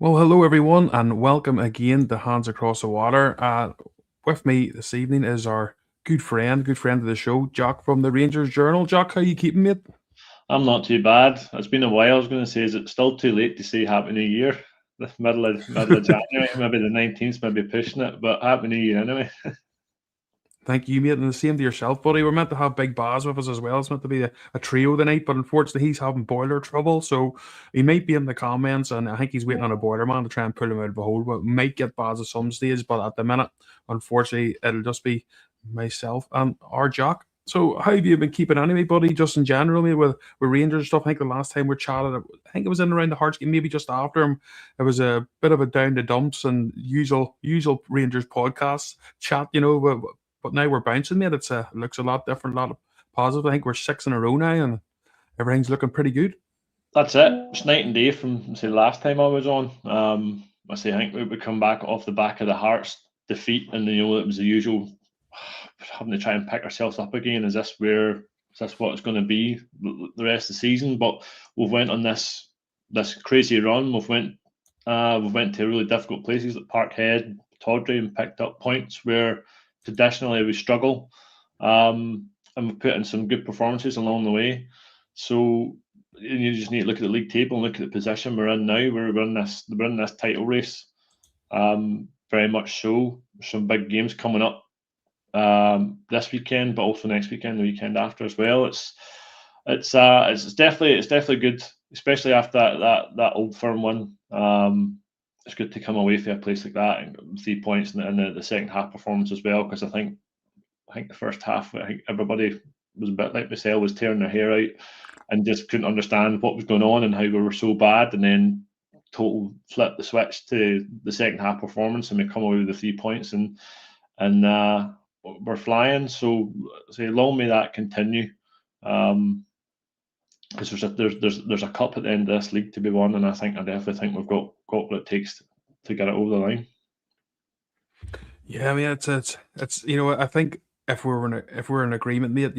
Well, hello everyone, and welcome again to Hands Across the Water. With me this evening is our good friend of the show, Jock from the Rangers Journal. Jock, how you keeping, mate? I'm not too bad. It's been a while. I was going to say, is it still too late to say Happy New Year? The middle of January, maybe the 19th, maybe pushing it, but Happy New Year anyway. Thank you, mate, and the same to yourself, buddy. We're meant to have Big Baz with us as well. It's meant to be a trio tonight, but unfortunately, he's having boiler trouble, so he might be in the comments, and I think he's waiting on a boiler man to try and pull him out of a hole. But we might get Baz at some stage, but at the minute, unfortunately, it'll just be myself and our Jock. So, how have you been keeping anyway, buddy? Just in general, maybe with Rangers stuff. I think the last time we chatted, I think it was in around the Hearts game, maybe just after him. It was a bit of a down the dumps and usual Rangers podcast chat, but now we're bouncing, mate. It looks a lot different, a lot of positive. I think we're six in a row now, and everything's looking pretty good. That's it. It's night and day from say last time I was on. I think we would come back off the back of the Hearts defeat, and it was the usual having to try and pick ourselves up again. Is this what it's going to be the rest of the season? But we've went on this crazy run. We've went to really difficult places like Parkhead, Tawdry, and picked up points where traditionally we struggle. And we've put in some good performances along the way. So you just need to look at the league table and look at the position we're in now. We're in this title race. Very much so. Some big games coming up this weekend, but also next weekend, the weekend after as well. It's definitely good, especially after that Old Firm one. It's good to come away from a place like that and 3 points in the second half performance as well, because I think the first half, I think everybody was a bit like myself, was tearing their hair out and just couldn't understand what was going on and how we were so bad, and then total flip the switch to the second half performance and we come away with the 3 points and we're flying. So long may that continue. Because there's a cup at the end of this league to be won, and I definitely think we've got what it takes to get it over the line. Yeah, I mean it's I think if we're in agreement, mate,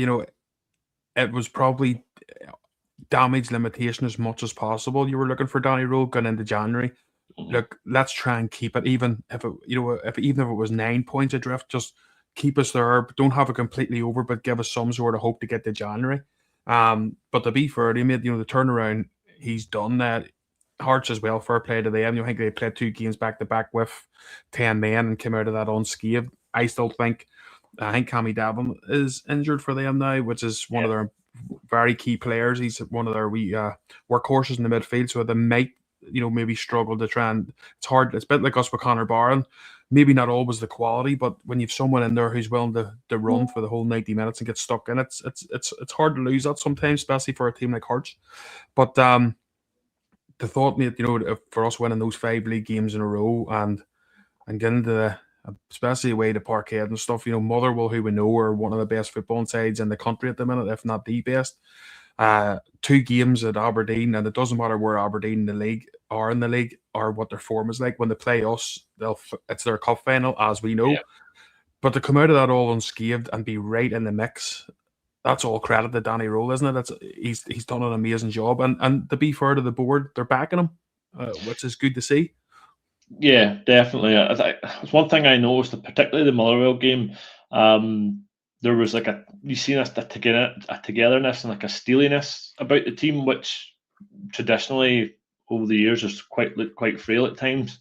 it was probably damage limitation as much as possible. You were looking for Danny Rowe going into January. Look, let's try and keep it, even if even if it was 9 points adrift, just keep us there. Don't have it completely over, but give us some sort of hope to get to January. But to be fair, he made the turnaround. He's done that. Hearts as well. Fair play to them. I think they played 2 games back to back with 10 men and came out of that unscathed. I think Cammy Davin is injured for them now, which is one of their very key players. He's one of their workhorses in the midfield, so they might maybe struggle to try and it's hard. It's a bit like us with Connor Barron. Maybe not always the quality, but when you've someone in there who's willing to run for the whole 90 minutes and get stuck in, it's hard to lose that sometimes, especially for a team like Hearts. But the thought, mate, for us winning those 5 league games in a row and getting to especially away to Parkhead and stuff, Motherwell, who we know are one of the best football sides in the country at the minute, if not the best. 2 games at Aberdeen, and it doesn't matter where Aberdeen in the league or what their form is like. When they play us, it's their cup final, as we know. Yeah. But to come out of that all unscathed and be right in the mix, that's all credit to Danny Rowe, isn't it? He's done an amazing job, and to be fair to the board, they're backing him, which is good to see. Yeah, definitely. It's one thing I noticed, particularly the Motherwell game. There was you've seen a togetherness and a steeliness about the team, which traditionally over the years is quite frail at times.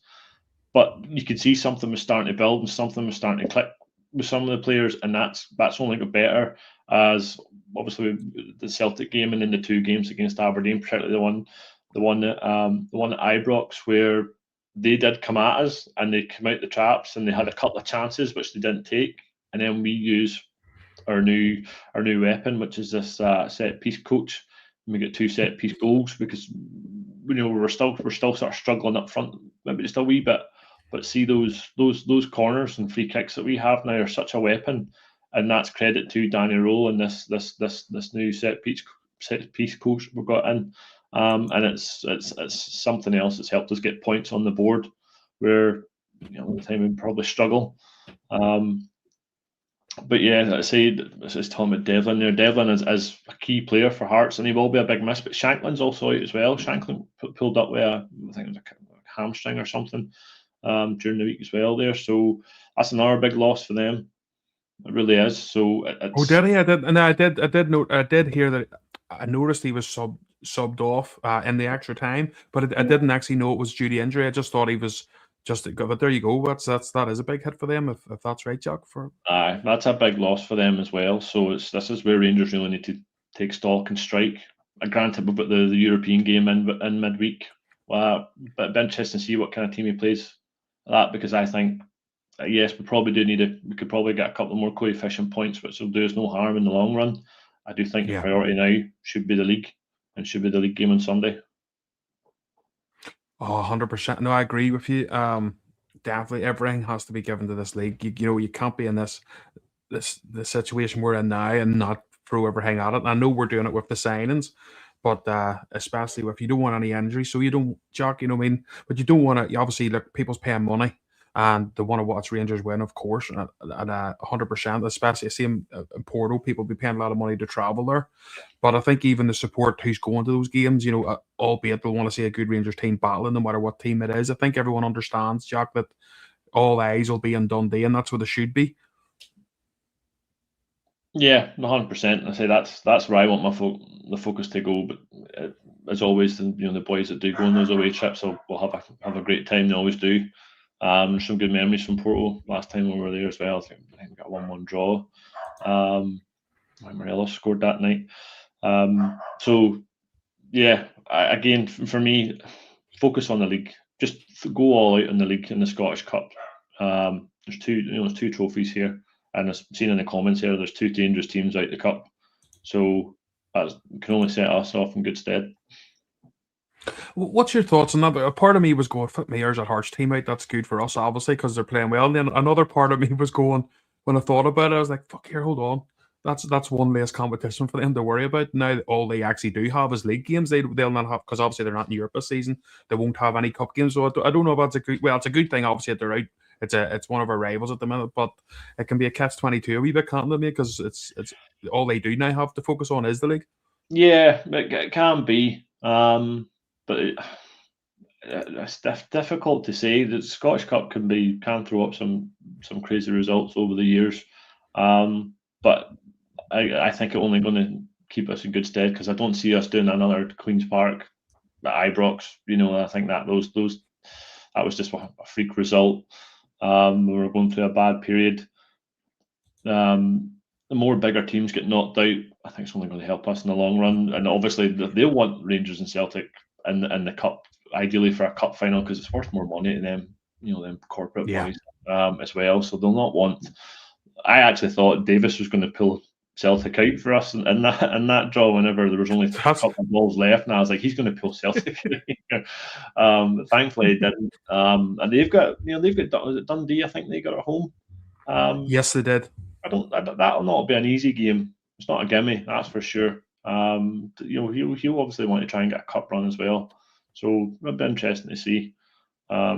But you could see something was starting to build and something was starting to click with some of the players, and that's only got better as obviously the Celtic game and then the 2 games against Aberdeen, particularly the one at Ibrox, where they did come at us and they came out the traps and they had a couple of chances which they didn't take, and then we use our new weapon, which is this set piece coach, and we get 2 set piece goals because we're still sort of struggling up front, maybe just a wee bit. But see those corners and free kicks that we have now are such a weapon, and that's credit to Danny Rowe and this new set piece coach we've got in. And it's something else that's helped us get points on the board where the time we probably struggle. But yeah, I say this is talking about Devlin there. Devlin is a key player for Hearts, and he will be a big miss. But Shanklin's also out as well. Shanklin pulled up with I think it was a hamstring or something during the week as well there. So that's another big loss for them. It really is. So Oh, it's did he? I did hear that. I noticed he was subbed off in the extra time, but I didn't actually know it was due to injury. I just thought he was just. But there you go. That is a big hit for them if that's right, Jack. that's a big loss for them as well. So this is where Rangers really need to take stock and strike. Granted, we've got the European game in midweek. But it'd be interesting to see what kind of team he plays that, because I think yes, we probably do need we could probably get a couple more coefficient points, which will do us no harm in the long run. I do think the Yeah. priority now should be the league, and should be the league game on Sunday. Oh, 100%. No, I agree with you. Definitely everything has to be given to this league. You can't be in this situation we're in now and not throw everything at it. I know we're doing it with the signings, but especially if you don't want any injuries, so you don't, Jack, you know what I mean? But you don't want to, obviously, look, people's paying money and they want to watch Rangers win, of course, and 100%, especially same in Porto, people be paying a lot of money to travel there. But I think even the support who's going to those games, albeit they'll want to see a good Rangers team battling no matter what team it is. I think everyone understands, Jack, that all eyes will be on Dundee, and that's what it should be. Yeah, 100%. I say that's where I want the focus to go. But as always, the boys that do go on those away trips will have a great time. They always do. Some good memories from Porto last time we were there as well. I think we got a 1-1 draw. Morelos scored that night. So yeah, again for me, focus on the league. Just go all out in the league in the Scottish Cup. There's two trophies here, and as seen in the comments here, there's two dangerous teams out the cup. So that can only set us off in good stead. What's your thoughts on that? A part of me was going, "Flip me, there's a Hearts team out. That's good for us, obviously, because they're playing well." And then another part of me was going, when I thought about it, I was like, "Fuck here, hold on. That's one less competition for them to worry about. Now all they actually do have is league games. They'll not have, because obviously they're not in Europe this season. They won't have any cup games. So I don't know if that's a good. Well, it's a good thing. Obviously, that they're out. It's one of our rivals at the minute, but it can be a catch-22 a wee bit, can't it, because it's all they do now have to focus on is the league. Yeah, it can be, but it's difficult to say. The Scottish Cup can throw up some crazy results over the years, but I think it's only going to keep us in good stead, because I don't see us doing another Queen's Park at Ibrox. I think that that was just a freak result. We were going through a bad period. The more bigger teams get knocked out, I think it's only going to help us in the long run. And obviously, they'll want Rangers and Celtic in the cup, ideally for a cup final, because it's worth more money to them, them corporate boys as well. So they'll not want. I actually thought Davis was going to pull Celtic out for us in that draw whenever there was only a couple of balls left, and I was like, he's going to pull Celtic out. Thankfully, he didn't. And they've got Dundee. I think they got at home. Yes, they did. That'll not be an easy game. It's not a gimme, that's for sure. He'll obviously want to try and get a cup run as well. So it'll be interesting to see. But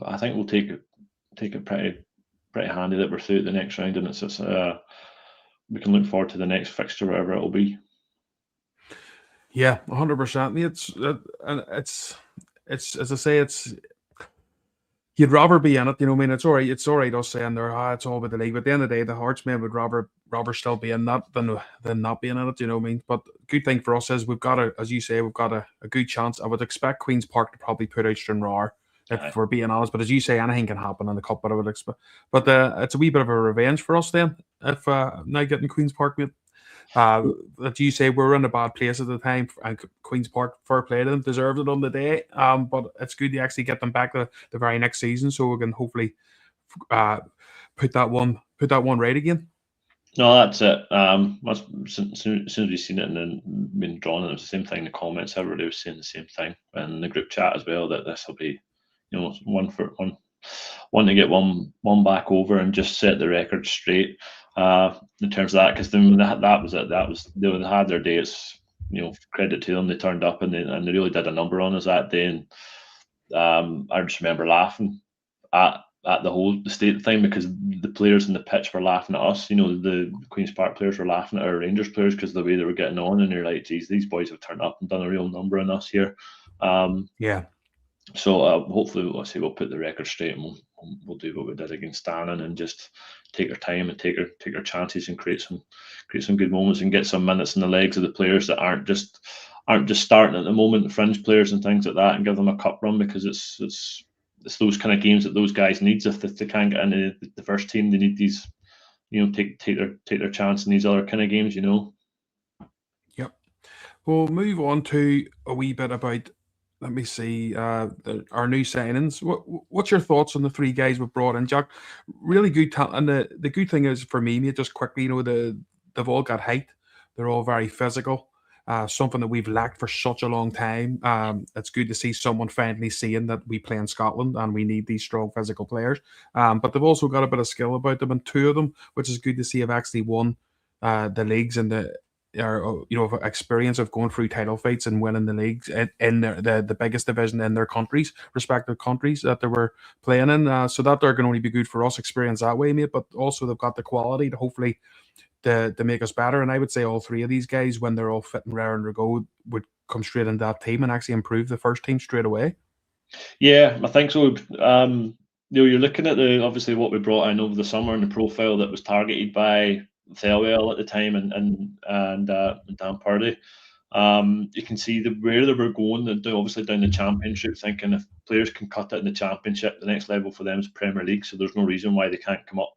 I think we'll take it pretty handy that we're through the next round, and it's we can look forward to the next fixture, whatever it'll be. Yeah, 100%. It's as I say, you'd rather be in it, I mean, it's all right. It's all right us saying there, it's all about the league. But at the end of the day, the Hearts men would rather still be in that than not being in it. You know what I mean? But good thing for us is we've got as you say, we've got a good chance. I would expect Queen's Park to probably put out Stranraer, if we're being honest. But as you say, anything can happen in the cup. But I would expect. But it's a wee bit of a revenge for us then, if now getting Queen's Park, mate. That you say we're in a bad place at the time, and Queen's Park, fair play to them, deserved it on the day. But it's good to actually get them back the very next season, so we can hopefully put that one right again. No, that's it. As soon as we've seen it and then been drawn, and it was the same thing in the comments. Everybody was saying the same thing, and in the group chat as well, that this will be, one to get one back over and just set the record straight in terms of that, because then that was it. They had their day. It's credit to them. They turned up and they really did a number on us that day. And I just remember laughing at the state thing, because the players in the pitch were laughing at us. The Queen's Park players were laughing at our Rangers players because of the way they were getting on, and you're like, geez, these boys have turned up and done a real number on us here. Yeah. So hopefully, we'll put the record straight, and we'll do what we did against Stannon, and just take our time and take our chances and create some good moments and get some minutes in the legs of the players that aren't just starting at the moment, fringe players and things like that, and give them a cup run, because it's those kind of games that those guys need. If they can't get into the first team, they need these, take their chance in these other kind of games. Yep. We'll move on to a wee bit about. Let me see our new signings. What's your thoughts on the three guys we've brought in, Jack? Really good talent, and the good thing is for me, mate, just quickly, they've all got height. They're all very physical. Something that we've lacked for such a long time. It's good to see someone finally seeing that we play in Scotland and we need these strong physical players. But they've also got a bit of skill about them, and two of them, which is good to see, have actually won the leagues and of experience of going through title fights and winning the leagues in the biggest division in their countries, respective countries that they were playing in. So that they're going to only be good for us experience that way, mate. But also they've got the quality to hopefully to make us better. And I would say all three of these guys, when they're all fit and rare and go, would come straight into that team and actually improve the first team straight away. Yeah, I think so. You're looking at obviously what we brought in over the summer and the profile that was targeted by Thelwell at the time and Dan Purdy. You can see where they were going. They're obviously down the Championship, thinking if players can cut it in the Championship, the next level for them is Premier League. So there's no reason why they can't come up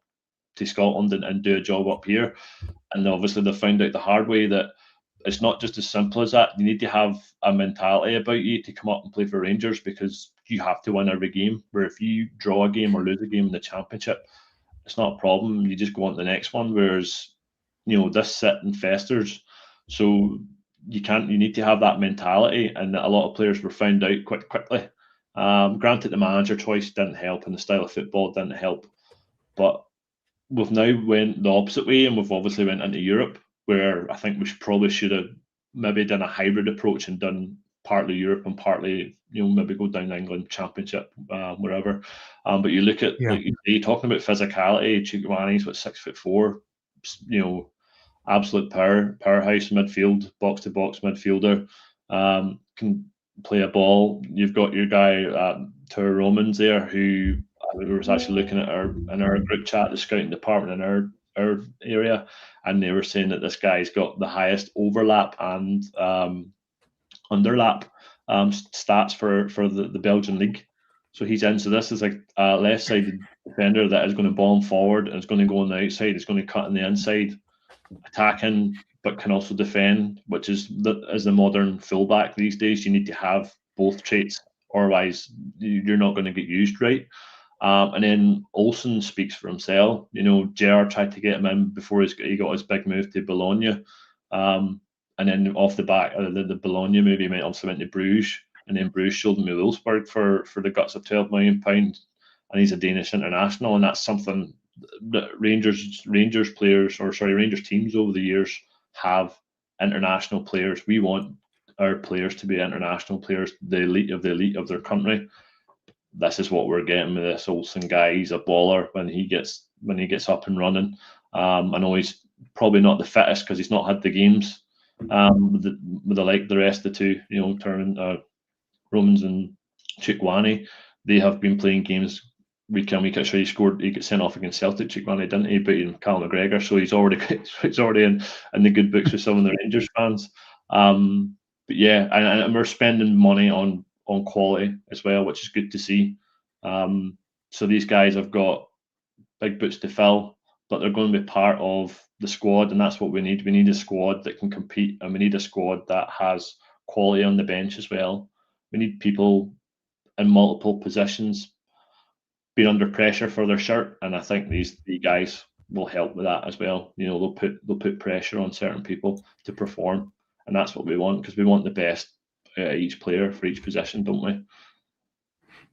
to Scotland and do a job up here. And obviously they found out the hard way that it's not just as simple as that. You need to have a mentality about you to come up and play for Rangers, because you have to win every game. Where if you draw a game or lose a game in the Championship, it's not a problem. You just go on to the next one. Whereas, this sit and festers. So you need to have that mentality, and a lot of players were found out quite quickly. Granted, the manager choice didn't help, and the style of football didn't help, but we've now went the opposite way, and we've obviously went into Europe, where I think we should have maybe done a hybrid approach and done partly Europe and partly, maybe go down the England Championship, wherever. But you look at, like you talking about physicality, Chiguani's 6'4", absolute powerhouse midfield, box to box midfielder, can play a ball. You've got your guy Tour Romans there, who I was actually looking at in our group chat, the scouting department in our area, and they were saying that this guy's got the highest overlap and underlap stats for the Belgian league. So he's in. So this is a left-sided defender that is going to bomb forward and is going to go on the outside. It's going to cut on the inside, attacking, but can also defend, which is the modern fullback these days. You need to have both traits, otherwise you're not going to get used right. And then Olsen speaks for himself. Gerrard tried to get him in before he got his big move to Bologna. And then off the back of the Bologna move, he also went to Bruges. And then Bruges sold him to Wolfsburg for the guts of £12 million. And he's a Danish international. And that's something that Rangers teams over the years have international players. We want our players to be international players, the elite of their country. This is what we're getting with this Olsen guy. He's a baller when he gets up and running. I know he's probably not the fittest because he's not had the games with the rest of the two, Romans and Chiguani. They have been playing games week in, week out. Sure, he got sent off against Celtic, Chiguani, didn't he? But Cal McGregor, so he's already in the good books with some of the Rangers fans. But yeah, and we're spending money on quality as well, which is good to see. So these guys have got big boots to fill, but they're going to be part of the squad, and that's what we need. We need a squad that can compete, and we need a squad that has quality on the bench as well. We need people in multiple positions being under pressure for their shirt, and I think these guys will help with that as well. They'll put pressure on certain people to perform, and that's what we want, because we want the best each player for each position, don't we?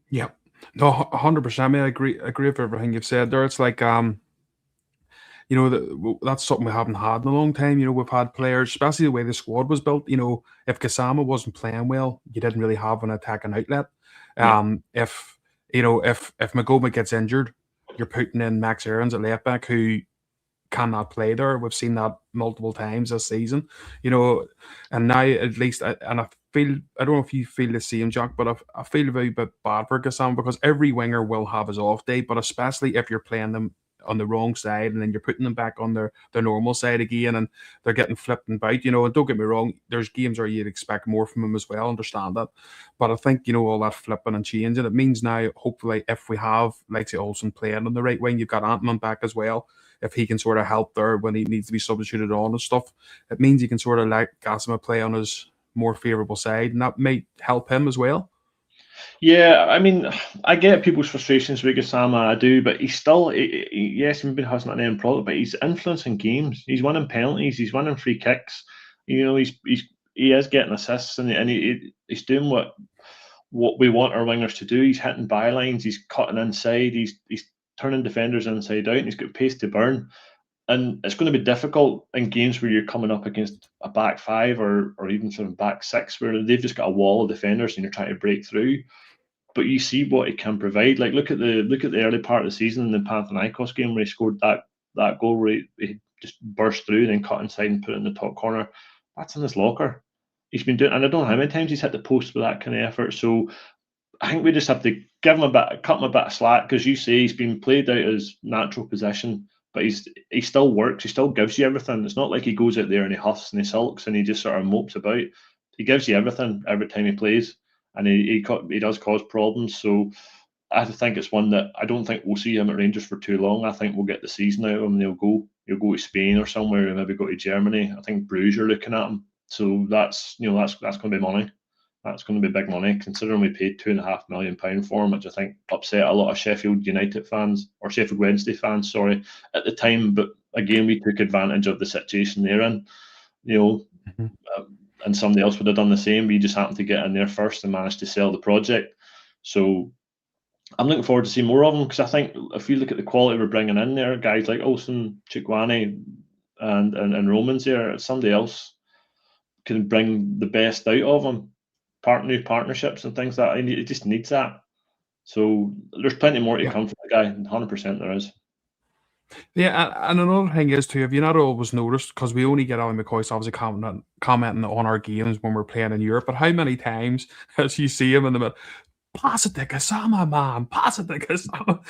Yeah, no, 100%. I mean, I agree with everything you've said there. It's like that's something we haven't had in a long time. We've had players, especially the way the squad was built. If Kasama wasn't playing well, you didn't really have an attacking outlet. If Magoma gets injured, you're putting in Max Aarons at left back, who cannot play there. We've seen that multiple times this season, and now at least, and I feel, I don't know if you feel the same, Jack, but I feel very bit bad for Gassam, because every winger will have his off day, but especially if you're playing them on the wrong side and then you're putting them back on their normal side again, and they're getting flipped and about, and don't get me wrong, there's games where you'd expect more from them as well, understand that. But I think, all that flipping and changing, it means now, hopefully, if we have, like, say, Olsen playing on the right wing, you've got Antman back as well. If he can sort of help there when he needs to be substituted on and stuff, it means he can sort of let Gassama play on his more favourable side, and that might help him as well. Yeah, I mean, I get people's frustrations with Gassama, I do, but he's still, yes, maybe hasn't an end product, but he's influencing games. He's winning penalties, he's winning free kicks. He is getting assists, and he's doing what we want our wingers to do. He's hitting bylines, he's cutting inside, he's turning defenders inside out, and he's got pace to burn. And it's going to be difficult in games where you're coming up against a back five or even some back six, where they've just got a wall of defenders and you're trying to break through. But you see what he can provide. Like, look at the early part of the season in the Panathinaikos game where he scored that goal where he just burst through and then cut inside and put it in the top corner. That's in his locker. He's been doing, and I don't know how many times he's hit the post with that kind of effort. So I think we just have to give him cut him a bit of slack, because you say he's been played out of his natural position, but he still works. He still gives you everything. It's not like he goes out there and he huffs and he sulks and he just sort of mopes about. He gives you everything every time he plays, and he does cause problems. So I think it's one that I don't think we'll see him at Rangers for too long. I think we'll get the season out of him. He'll go to Spain or somewhere, and maybe go to Germany. I think Bruges are looking at him. So that's going to be money. That's going to be big money, considering we paid £2.5 million for him, which I think upset a lot of Sheffield United fans, or Sheffield Wednesday fans, sorry, at the time. But again, we took advantage of the situation they're in, and somebody else would have done the same. We just happened to get in there first and managed to sell the project. So I'm looking forward to seeing more of them, because I think if you look at the quality we're bringing in there, guys like Olsen, Chukwani, and Romans there, somebody else can bring the best out of them. New partnerships and things like that. It just needs that. So there's plenty more to come from the guy. 100% there is. Yeah, and another thing is too, have you not always noticed, because we only get Alan McCoy obviously commenting on our games when we're playing in Europe, but how many times as you see him in the middle, pass it to Gassama, man, pass it to Gassama.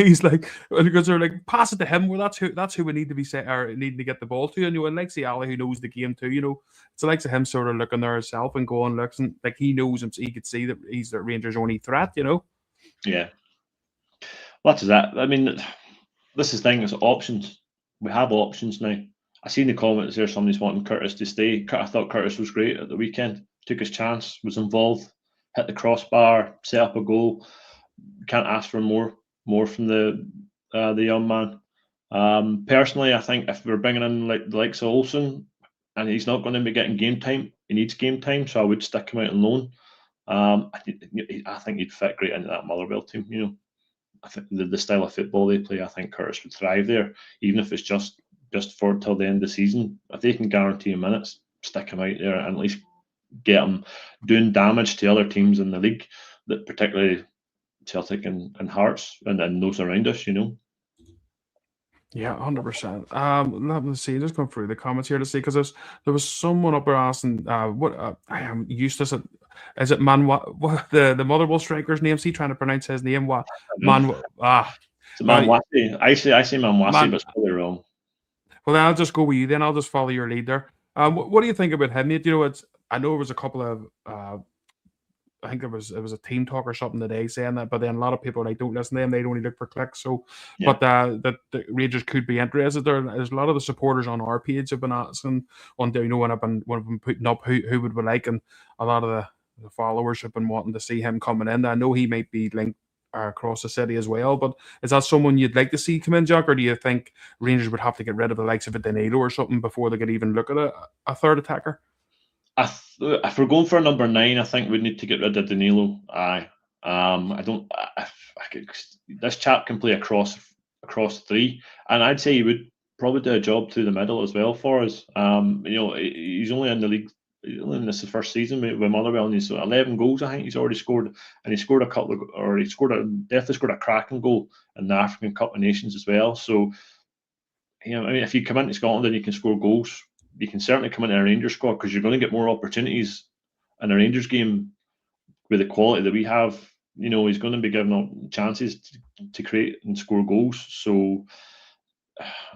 He's like, because they're like, pass it to him. Well, that's who we need to be set, or needing to get the ball to. And like, see Ali, who knows the game too. It's like him sort of looking there himself and going, looking like he knows him, so he could see that he's the Rangers' only threat. Yeah. What is that? I mean, this is the thing. It's options. We have options now. I seen the comments there. Somebody's wanting Curtis to stay. I thought Curtis was great at the weekend. Took his chance, was involved, hit the crossbar, set up a goal. Can't ask for more from the young man. Personally, I think if we're bringing in like the likes of Olsen, and he's not going to be getting game time, he needs game time, so I would stick him out on loan. I think he'd fit great into that Motherwell team. I think the style of football they play, I think Curtis would thrive there, even if it's just for till the end of the season. If they can guarantee him minutes, stick him out there and at least get him doing damage to other teams in the league, that particularly Celtic and Hearts and those around us. Yeah, 100%. Let me see. Just going through the comments here to see, because there was someone up there asking, what I am Eustace. Is it what the Motherwell striker's name? Is he trying to pronounce his name? What Manwasi. I say Manwasi, but it's probably wrong. Well, then I'll just go with you. Then I'll just follow your lead there. What do you think about him? I know it was a couple of. I think it was a team talk or something today saying that, but then a lot of people don't listen to them. They only look for clicks. So, yeah. But that the Rangers could be interested. There's a lot of the supporters on our page have been asking when I've been putting up who would we like, and a lot of the followers have been wanting to see him coming in. I know he might be linked across the city as well, but is that someone you'd like to see come in, Jack, or do you think Rangers would have to get rid of the likes of a Danilo or something before they could even look at a third attacker? If we're going for a number 9, I think we need to get rid of Danilo. Aye. This chap can play across 3, and I'd say he would probably do a job through the middle as well for us. He's only in the league. This is his first season with Motherwell, and he's 11 goals. I think he's already scored, and he scored definitely scored a cracking goal in the African Cup of Nations as well. So I mean, if you come into Scotland and you can score goals, you can certainly come into a Rangers squad because you're going to get more opportunities in a Rangers game with the quality that we have. He's going to be given up chances to create and score goals. So,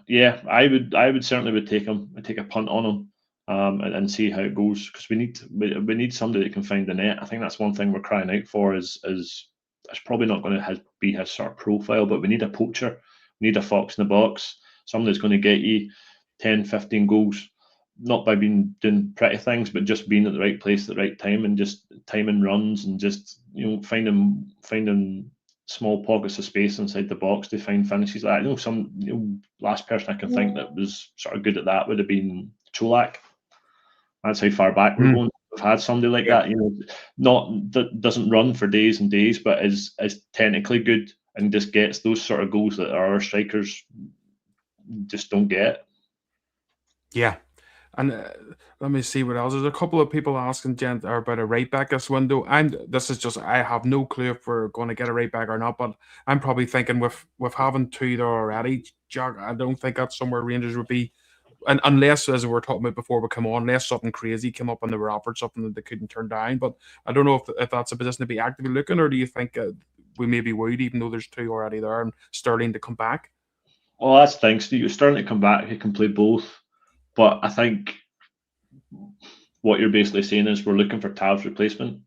yeah, I would certainly take a punt on him, and see how it goes, because we need somebody that can find the net. I think that's one thing we're crying out for. Is it's probably not going to be his sort of profile, but we need a poacher. We need a fox in the box, somebody that's going to get you 10, 15 goals, not by doing pretty things, but just being at the right place at the right time, and just timing runs, and just finding small pockets of space inside the box to find finishes. Like last person I can think that was sort of good at that would have been Cholak. That's how far back we're going. We've had somebody like that, not that doesn't run for days and days, but is technically good and just gets those sort of goals that our strikers just don't get. Yeah. And let me see what else. There's a couple of people asking Gent about a right back this window. I have no clue if we're going to get a right back or not, but I'm probably thinking with having two there already, Jack, I don't think that's somewhere Rangers would be. And unless, as we were talking about before we come on, unless something crazy came up and they were offered something that they couldn't turn down. But I don't know if that's a position to be actively looking, or do you think we maybe would, even though there's two already there, and Sterling to come back? Well, that's thanks to you. Starting to come back, he can play both. But I think what you're basically saying is we're looking for Tav's replacement.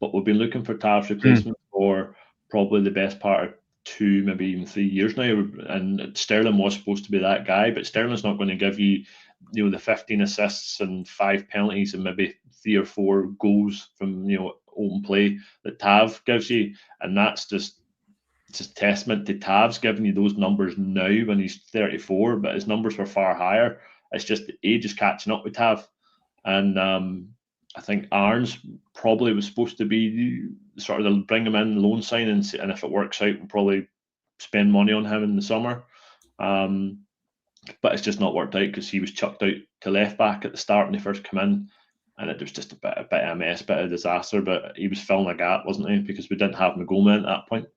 But we've been looking for Tav's replacement for probably the best part of 2, maybe even 3 years now. And Sterling was supposed to be that guy, but Sterling's not going to give you, the 15 assists and 5 penalties and maybe 3 or 4 goals from, open play that Tav gives you. And that's just testament to Tav's giving you those numbers now when he's 34, but his numbers were far higher. It's just the age is catching up with Tav. And I think Arns probably was supposed to be sort of the bring him in loan sign, and if it works out, we'll probably spend money on him in the summer. But it's just not worked out because he was chucked out to left back at the start when he first came in, and it was just a bit of a mess, bit of a disaster. But he was filling a gap, wasn't he? Because we didn't have Magoma at that point.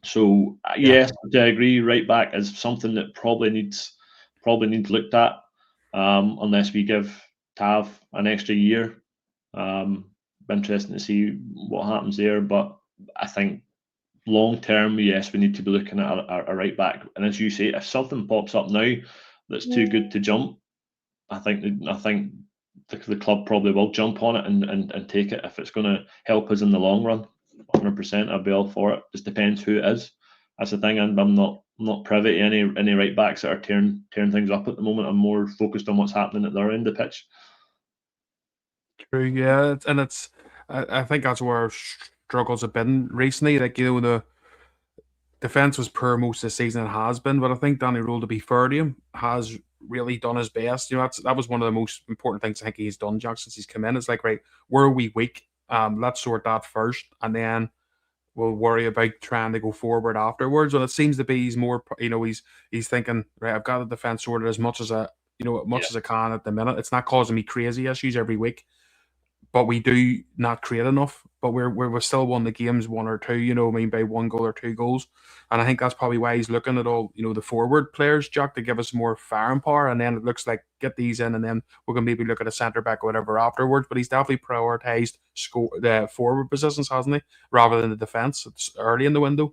So yes, I agree. Right back is something that probably needs looked at, unless we give Tav an extra year. Interesting to see what happens there, but I think long term, yes, we need to be looking at a right back. And as you say, if something pops up now that's too good to jump, I think the club probably will jump on it and take it if it's going to help us in the long run. 100%, I'll be all for it. Just depends who it is. That's the thing, and I'm not privy to any right backs that are tearing things up at the moment. I'm more focused on what's happening at their end of the pitch. True, yeah, and I think that's where our struggles have been recently. Like, the defense was poor most of the season, and has been, but I think Danny Rule, to be fair to him, has really done his best. That was one of the most important things I think he's done, Jack, since he's come in. It's like, right, where are we weak? Let's sort that first, and then we'll worry about trying to go forward afterwards. And it seems to be he's more, he's thinking, right, I've got the defense sorted as much as as I can at the minute. It's not causing me crazy issues every week, but we do not create enough. But we're still won the games 1 or 2, by 1 goal or 2 goals. And I think that's probably why he's looking at all, the forward players, Jack, to give us more firing power. And then it looks like get these in, and then we're going to maybe look at a centre back or whatever afterwards. But he's definitely prioritised the forward positions, hasn't he, rather than the defence. It's early in the window.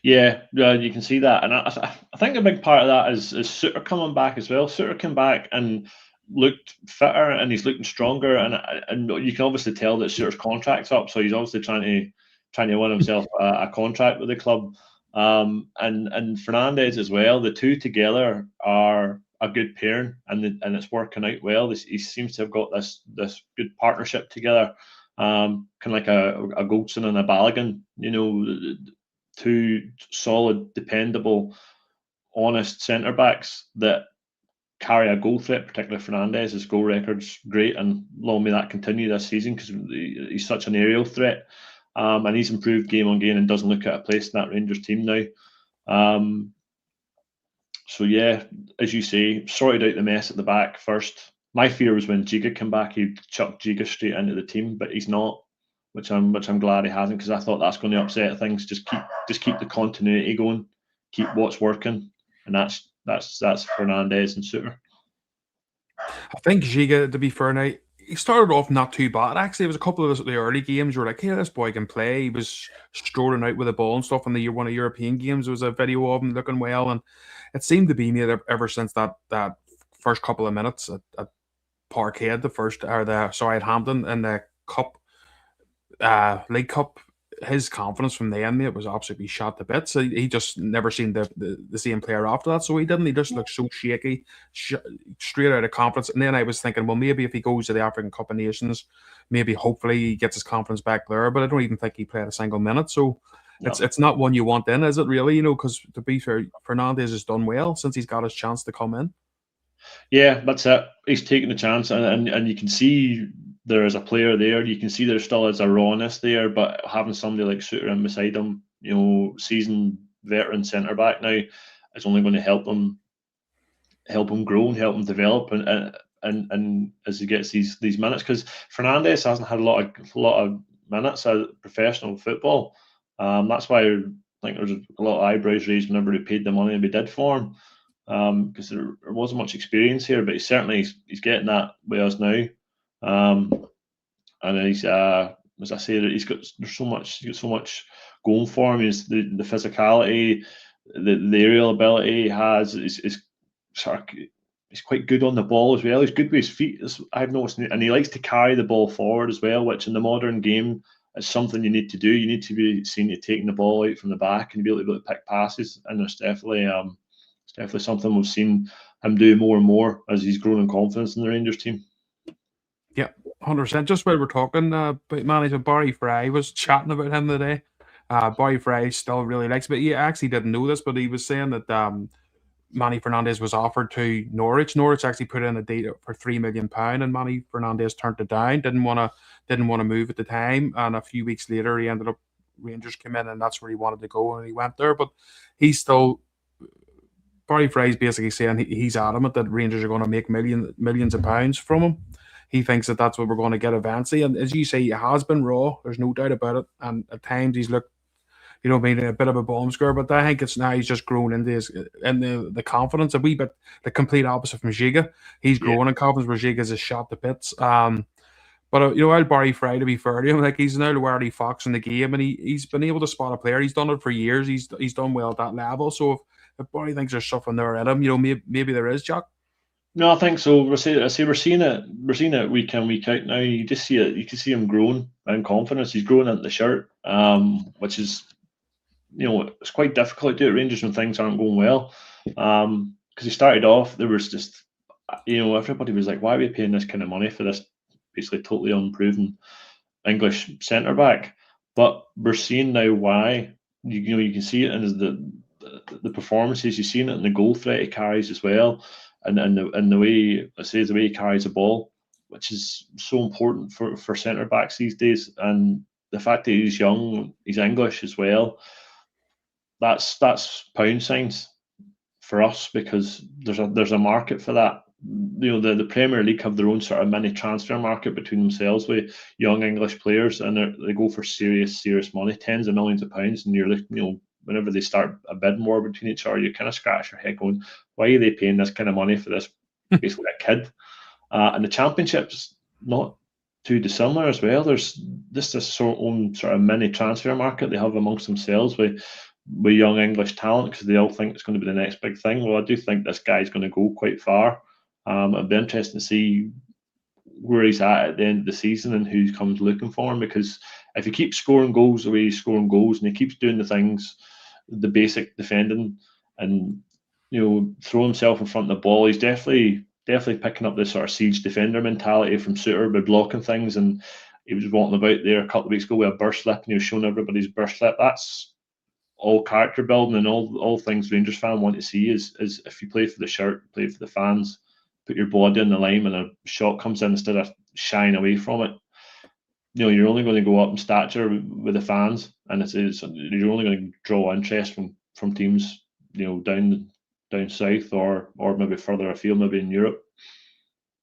Yeah, you can see that, and I think a big part of that is Suter coming back as well. Suter came back and looked fitter, and he's looking stronger, and you can obviously tell that Suter's contract's up, so he's obviously trying to win himself a contract with the club. And Fernandez as well. The two together are a good pairing, and it's working out well. He seems to have got this good partnership together, kind of like a Goldson and a Balogun. Two solid, dependable, honest centre backs that carry a goal threat. Particularly Fernandez, his goal record's great, and long may that continue this season because he's such an aerial threat, and he's improved game on game and doesn't look at a place in that Rangers team now. So yeah, as you say, sorted out the mess at the back first. My fear was when Giga came back, he'd chuck Giga straight into the team, but he's not. Which I'm glad he hasn't, because I thought that's going to upset things. Just keep the continuity going, keep what's working, and that's that's Fernandez and Suter. I think Giga, to be fair now, he started off not too bad. Actually, it was a couple of the early games where like, hey, this boy can play. He was strolling out with the ball and stuff in the one of European games. There was a video of him looking well, and it seemed to be made ever since that first couple of minutes at Parkhead, at Hampton in the cup, League Cup. His confidence from the end, mate, was absolutely shot to bits. He just never seemed the same player after that. So he didn't. He just looked so shaky, straight out of confidence. And then I was thinking, well, maybe if he goes to the African Cup of Nations, maybe hopefully he gets his confidence back there. But I don't even think he played a single minute. So it's not one you want in, is it really? Because to be fair, Fernandez has done well since he's got his chance to come in. Yeah, that's it. He's taking the chance, and you can see there is a player there. You can see there still is a rawness there, but having somebody like Suter in beside him, seasoned veteran centre back now, is only going to help him grow and help him develop, and as he gets these minutes, because Fernandez hasn't had a lot of minutes of professional football. That's why I think there's a lot of eyebrows raised whenever he paid the money we did for him. Because there wasn't much experience here, but he's getting that with us now, and he's as I say, he's got so much going for him. He's the physicality, the aerial ability he has is he's quite good on the ball as well. He's good with his feet, as I've noticed, and he likes to carry the ball forward as well, which in the modern game is something you need to do. You need to be seen to taking the ball out from the back and be able to pick passes, and there's definitely something we've seen him do more and more as he's grown in confidence in the Rangers team. Yeah, 100%. Just while we're talking about management, Barry Fry was chatting about him today. Barry Fry still really likes, but he actually didn't know this, but he was saying that Manny Fernandez was offered to Norwich. Norwich actually put in a deal for £3 million, and Manny Fernandez turned it down. Didn't want to move at the time, and a few weeks later, he ended up Rangers came in, and that's where he wanted to go, and he went there. But he's still Barry Fry's basically saying he's adamant that Rangers are going to make millions of pounds from him. He thinks that that's what we're going to get eventually. And as you say, he has been raw. There's no doubt about it. And at times he's looked, being a bit of a bomb square. But I think it's now he's just grown into the confidence a wee bit, the complete opposite from Giga. He's growing in confidence where Giga's a shot to bits. But I'll Barry Fry, to be fair to him, like he's now the Wardy Fox in the game, and he's been able to spot a player. He's done it for years. He's done well at that level. So if Barry thinks there's something there at him, maybe there is, Jack. No, I think so. We're seeing it week in, week out now. You just see it. You can see him growing in confidence. He's growing into the shirt, which is, it's quite difficult to do at Rangers when things aren't going well. Because he started off, there was just, everybody was like, why are we paying this kind of money for this basically totally unproven English centre back? But we're seeing now why. You can see it in the performances. You've seen it in the goal threat he carries as well. And the way the way he carries the ball, which is so important for centre backs these days, and the fact that he's young, he's English as well. That's pound signs for us, because there's a market for that. The Premier League have their own sort of mini transfer market between themselves with young English players, and they go for serious money, tens of millions of pounds, and you're looking, whenever they start a bid war between each other, you kind of scratch your head going, why are they paying this kind of money for this, basically a kid? And the Championship's not too dissimilar as well. There's this own sort of mini transfer market they have amongst themselves with young English talent, because they all think it's going to be the next big thing. Well, I do think this guy's going to go quite far. It'd be interesting to see where he's at the end of the season and who comes looking for him, because if he keeps scoring goals the way he's scoring goals, and he keeps doing the things, the basic defending, and throw himself in front of the ball, he's definitely picking up this sort of siege defender mentality from Suter by blocking things. And he was walking about there a couple of weeks ago with a burst slip, and he was showing everybody's burst slip. That's all character building, and all things Rangers fan want to see is if you play for the shirt, play for the fans, put your body on the line, and a shot comes in instead of shying away from it. You're only going to go up in stature with the fans, and you're only going to draw interest from teams, down south or maybe further afield, maybe in Europe.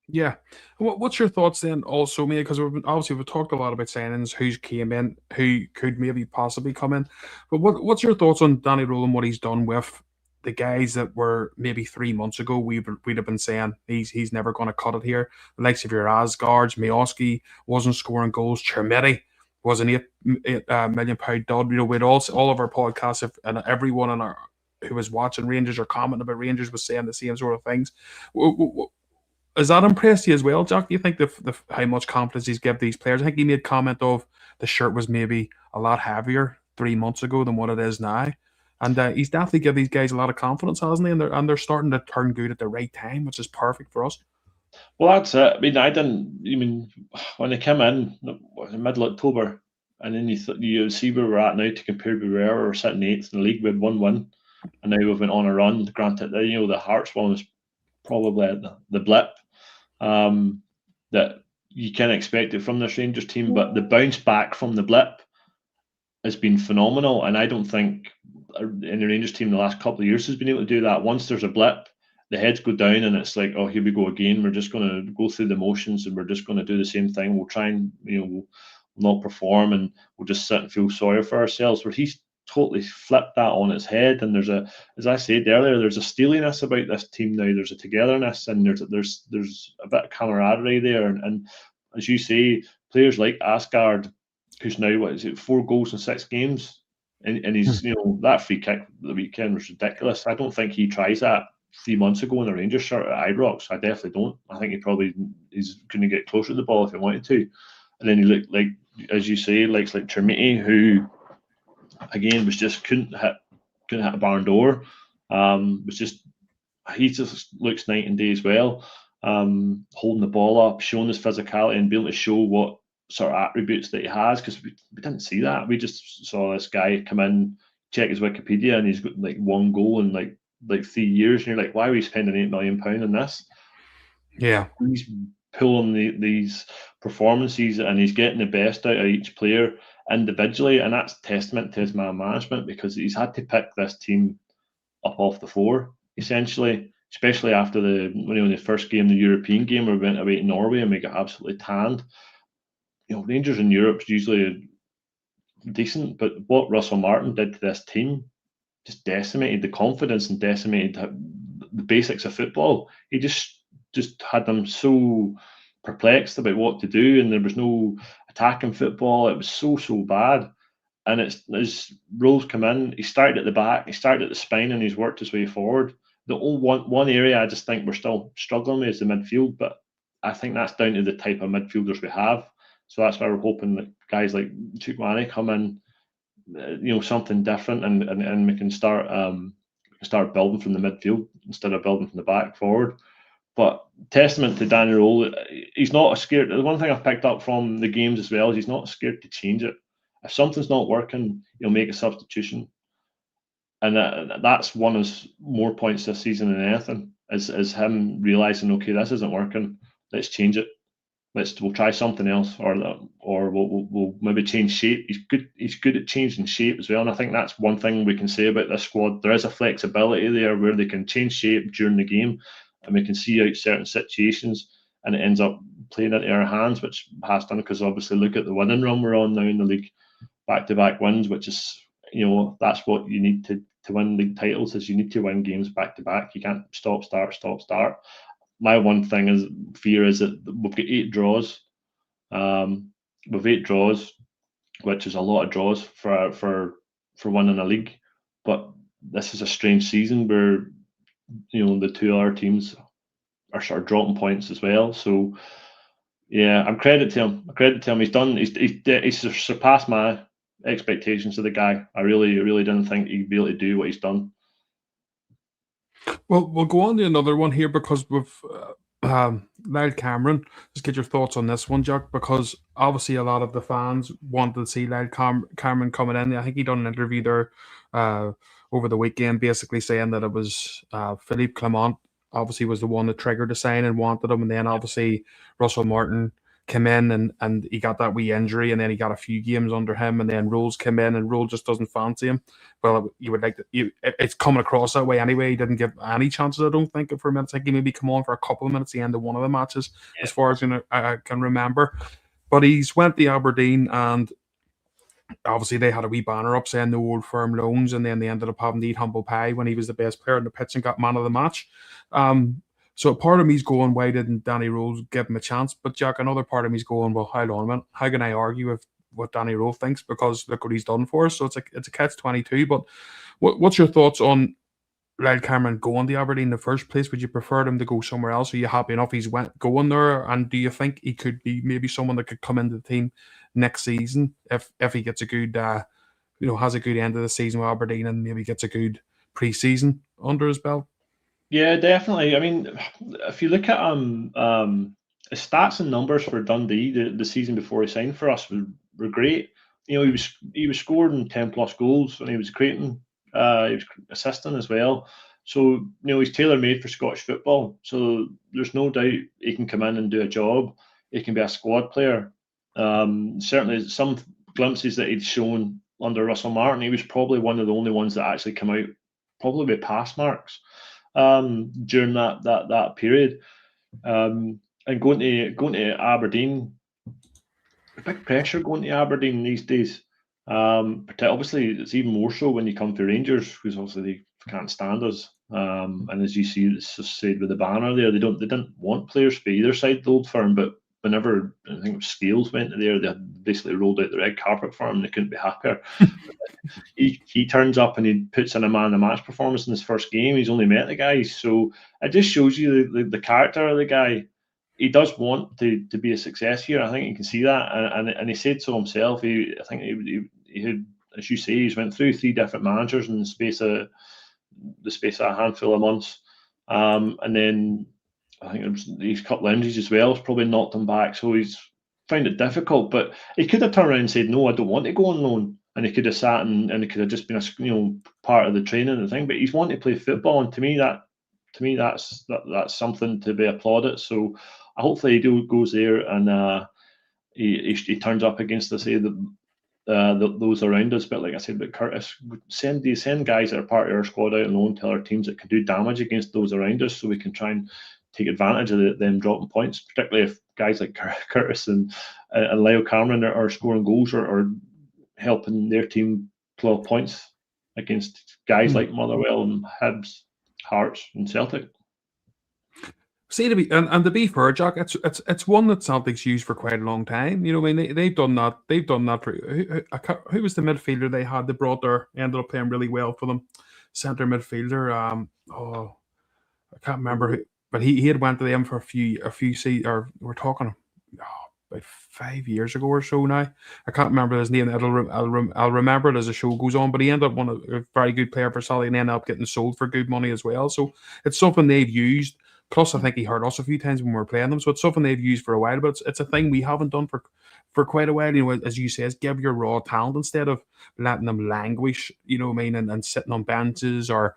Yeah. What's your thoughts then also, mate? Because we've talked a lot about signings, who's came in, who could maybe possibly come in. But what's your thoughts on Danny Rowland, what he's done with the guys that were maybe 3 months ago, we'd have been saying he's never going to cut it here. The likes of your Asgards, Mioski wasn't scoring goals. Chermiti was an £8 million dud. We'd all of our podcasts, and everyone in our who was watching Rangers or commenting about Rangers was saying the same sort of things. Has that impressed you as well, Jack? Do you think how much confidence he's given these players? I think he made comment of the shirt was maybe a lot heavier 3 months ago than what it is now. And he's definitely given these guys a lot of confidence, hasn't he? And they're starting to turn good at the right time, which is perfect for us. Well, that's it. I mean, when they came in, middle October, and then you see where we're at now to compare with where we're sitting eighth in the league with 1 win, and now we've went on a run. Granted, the Hearts one was probably the blip that you can expect it from this Rangers team, but the bounce back from the blip has been phenomenal, and I don't think in the Rangers team the last couple of years has been able to do that. Once there's a blip, the heads go down and it's like, oh, here we go again. We're just going to go through the motions and we're just going to do the same thing. We'll try and we'll not perform and we'll just sit and feel sorry for ourselves. Where he's totally flipped that on its head, and as I said earlier, there's a steeliness about this team now. There's a togetherness and there's a bit of camaraderie there, and as you say, players like Asgard, who's now 4 goals in 6 games, and he's that free kick the weekend was ridiculous. I don't think he tries that 3 months ago in the Rangers shirt at Ibrox. I definitely don't. I think he's going to get closer to the ball if he wanted to. And then he looked like, as you say, like Chermiti, who again was just couldn't hit a barn door. He just looks night and day as well. Holding the ball up, showing his physicality, and being able to show what sort of attributes that he has, because we didn't see that. We just saw this guy come in, check his Wikipedia, and he's got like 1 goal in like 3 years, and you're like, why are we spending £8 million on this? Yeah, he's pulling these performances, and he's getting the best out of each player individually, and that's testament to his man management, because he's had to pick this team up off the floor essentially, especially after the first game, the European game, where we went away to Norway and we got absolutely tanned. Rangers in Europe is usually decent, but what Russell Martin did to this team just decimated the confidence and decimated the basics of football. He just had them so perplexed about what to do, and there was no attacking football. It was so bad. And as roles come in, he started at the back, he started at the spine, and he's worked his way forward. The only one area I just think we're still struggling with is the midfield, but I think that's down to the type of midfielders we have. So that's why we're hoping that guys like Tukmani come in, something different, and we can start building from the midfield instead of building from the back forward. But testament to Danny Role, he's not scared. The one thing I've picked up from the games as well is he's not scared to change it. If something's not working, he'll make a substitution, and that's won us more points this season than anything. Is him realizing, okay, this isn't working, let's change it. We'll try something else, or we'll maybe change shape. He's good at changing shape as well, and I think that's one thing we can say about this squad. There is a flexibility there where they can change shape during the game, and we can see out certain situations, and it ends up playing into our hands, which has done, because obviously look at the winning run we're on now in the league, back-to-back wins, which is that's what you need to win league titles, is you need to win games back-to-back. You can't stop start. My one fear is that we've got 8 draws. We've 8 draws, which is a lot of draws for winning a league. But this is a strange season where the 2 other teams are sort of dropping points as well. So yeah, I'm credit to him. He's surpassed my expectations of the guy. I really didn't think he'd be able to do what he's done. Well, we'll go on to another one here, because we've Lyle Cameron. Just get your thoughts on this one, Jack, because obviously a lot of the fans wanted to see Lyle Cameron coming in. I think he done an interview there over the weekend, basically saying that it was Philippe Clement obviously was the one that triggered the sign and wanted him, and then obviously Russell Martin came in and he got that wee injury, and then he got a few games under him, and then Rolls came in and Roll just doesn't fancy him. Well, you would like to, it's coming across that way anyway. He didn't give any chances, I don't think, for minutes. I think he maybe come on for a couple of minutes at the end of one of the matches, as far as I can remember. But he's went to Aberdeen, and obviously they had a wee banner up saying no old firm loans, and then they ended up having to eat humble pie when he was the best player in the pitch and got man of the match. So part of me's going, why didn't Danny Rose give him a chance? But Jack, another part of me's going, well, hold on a minute, how can I argue with what Danny Rose thinks, because look what he's done for us? So it's a catch-22. But what's your thoughts on Lyle Cameron going to Aberdeen in the first place? Would you prefer him to go somewhere else? Are you happy enough he's going there? And do you think he could be maybe someone that could come into the team next season if he gets a good, has a good end of the season with Aberdeen and maybe gets a good pre-season under his belt? Yeah, definitely. I mean, if you look at his stats and numbers for Dundee the season before he signed for us were great. He was scoring 10+ goals, and he was creating, he was assisting as well. So he's tailor made for Scottish football. So there's no doubt he can come in and do a job. He can be a squad player. Certainly, some glimpses that he'd shown under Russell Martin, he was probably one of the only ones that actually come out probably with pass marks during that period. And going to Aberdeen, big pressure going to Aberdeen these days. Obviously, it's even more so when you come to Rangers, because obviously they can't stand us. And as you see, it's just said with the banner there, they didn't want players for either side of the Old Firm, but whenever I think it was Scales went there, they basically rolled out the red carpet for him, and they couldn't be happier. He turns up and he puts in a man of the match performance in his first game. He's only met the guys, so it just shows you the character of the guy. He does want to be a success here. I think you can see that, and he said so himself. He had, as you say, he's went through 3 different managers in the space of a handful of months, and then I think these couple of injuries as well has probably knocked him back. So he's found it difficult. But he could have turned around and said, "No, I don't want to go on loan," and he could have sat and it could have just been a part of the training and the thing. But he's wanting to play football, and to me that's something to be applauded. So hopefully he goes there and he turns up against those around us. But like I said, but Curtis, send guys that are part of our squad out on loan to other teams that can do damage against those around us, so we can try and take advantage of them dropping points, particularly if guys like Curtis and Lyle Cameron are scoring goals or helping their team claw points against guys like Motherwell and Hibs, Hearts and Celtic. See, to be fair, Jack, it's one that Celtic's used for quite a long time. I mean, they've done that. They've done that for who was the midfielder they had? They brought ended up playing really well for them. Centre midfielder. I can't remember who, but he had went to them for a few seasons. Or we're talking about 5 years ago or so now. I can't remember his name. I'll remember it as the show goes on. But he ended up a very good player for Celtic and ended up getting sold for good money as well. So it's something they've used. Plus, I think he hurt us a few times when we were playing them. So it's something they've used for a while, but it's a thing we haven't done for quite a while. As you say, is give your raw talent instead of letting them languish, and sitting on benches or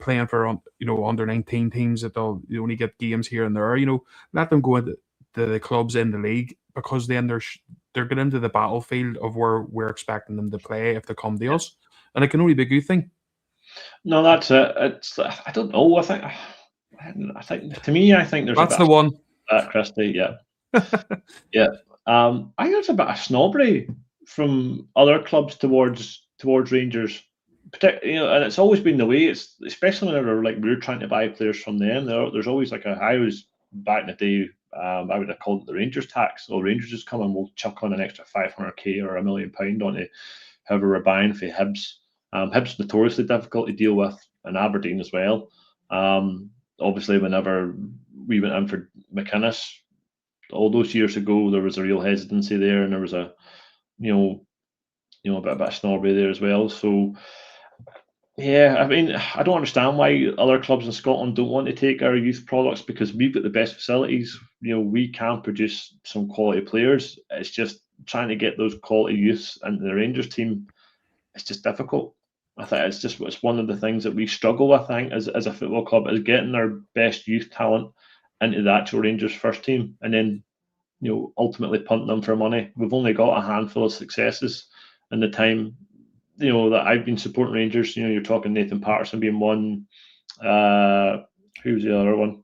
playing for, under 19 teams that they'll only get games here and there. Let them go into the clubs in the league, because then they're getting into the battlefield of where we're expecting them to play if they come to us. And it can only be a good thing. No, that's it. I don't know. I think there's that's the one. Christie, yeah, yeah. I think there's a bit of snobbery from other clubs towards Rangers, and it's always been the way. It's especially whenever we're trying to buy players from them. There's always I was back in the day. I would have called it the Rangers tax. So Rangers just come and we'll chuck on an extra 500k or £1 million onto whoever we're buying for Hibs. Hibs notoriously difficult to deal with, and Aberdeen as well. Obviously, whenever we went in for McInnes all those years ago, there was a real hesitancy there, and there was a bit of snobbery there as well. So, yeah, I mean, I don't understand why other clubs in Scotland don't want to take our youth products, because we've got the best facilities. We can produce some quality players. It's just trying to get those quality youths into the Rangers team. It's just difficult. I think it's one of the things that we struggle with, I think, as a football club, is getting our best youth talent into the actual Rangers first team, and then ultimately punting them for money. We've only got a handful of successes in the time that I've been supporting Rangers. You're talking Nathan Patterson being one. Who was the other one?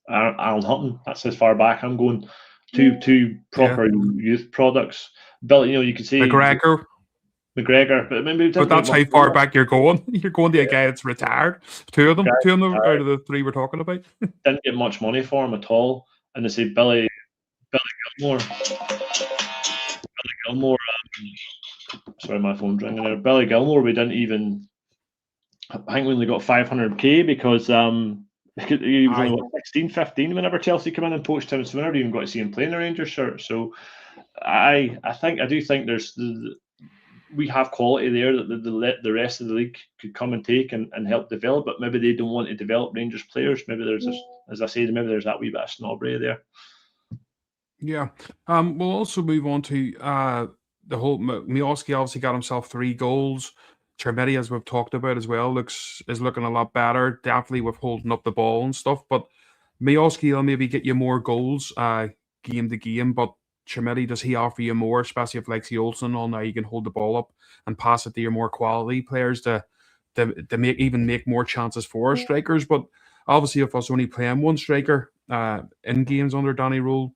Alan Hutton. That's as far back I'm going. Two proper youth products. Bill, you could say McGregor. McGregor, but maybe But that's how far back you're going. You're going to a guy that's retired. Two of them out of the three we're talking about. Didn't get much money for him at all. And they say Billy Gilmore. Sorry, my phone's ringing there. Billy Gilmore, we didn't even. I think we only got 500k because he was only 16, 15 whenever Chelsea came in and poached him. So we never even got to see him play in the Rangers shirt. So I do think we have quality there that the rest of the league could come and take and help develop, but maybe they don't want to develop Rangers players. Maybe there's, as I say, maybe there's that wee bit of snobbery there. Yeah. We'll also move on to the whole Miovski obviously got himself 3 goals. Chermiti, as we've talked about as well, is looking a lot better, definitely with holding up the ball and stuff. But Miovski will maybe get you more goals game to game, but Chermiti, does he offer you more, especially if Lexi Olsen on now you can hold the ball up and pass it to your more quality players to make more chances for our strikers? But obviously, if us only playing one striker in games under Danny Rule,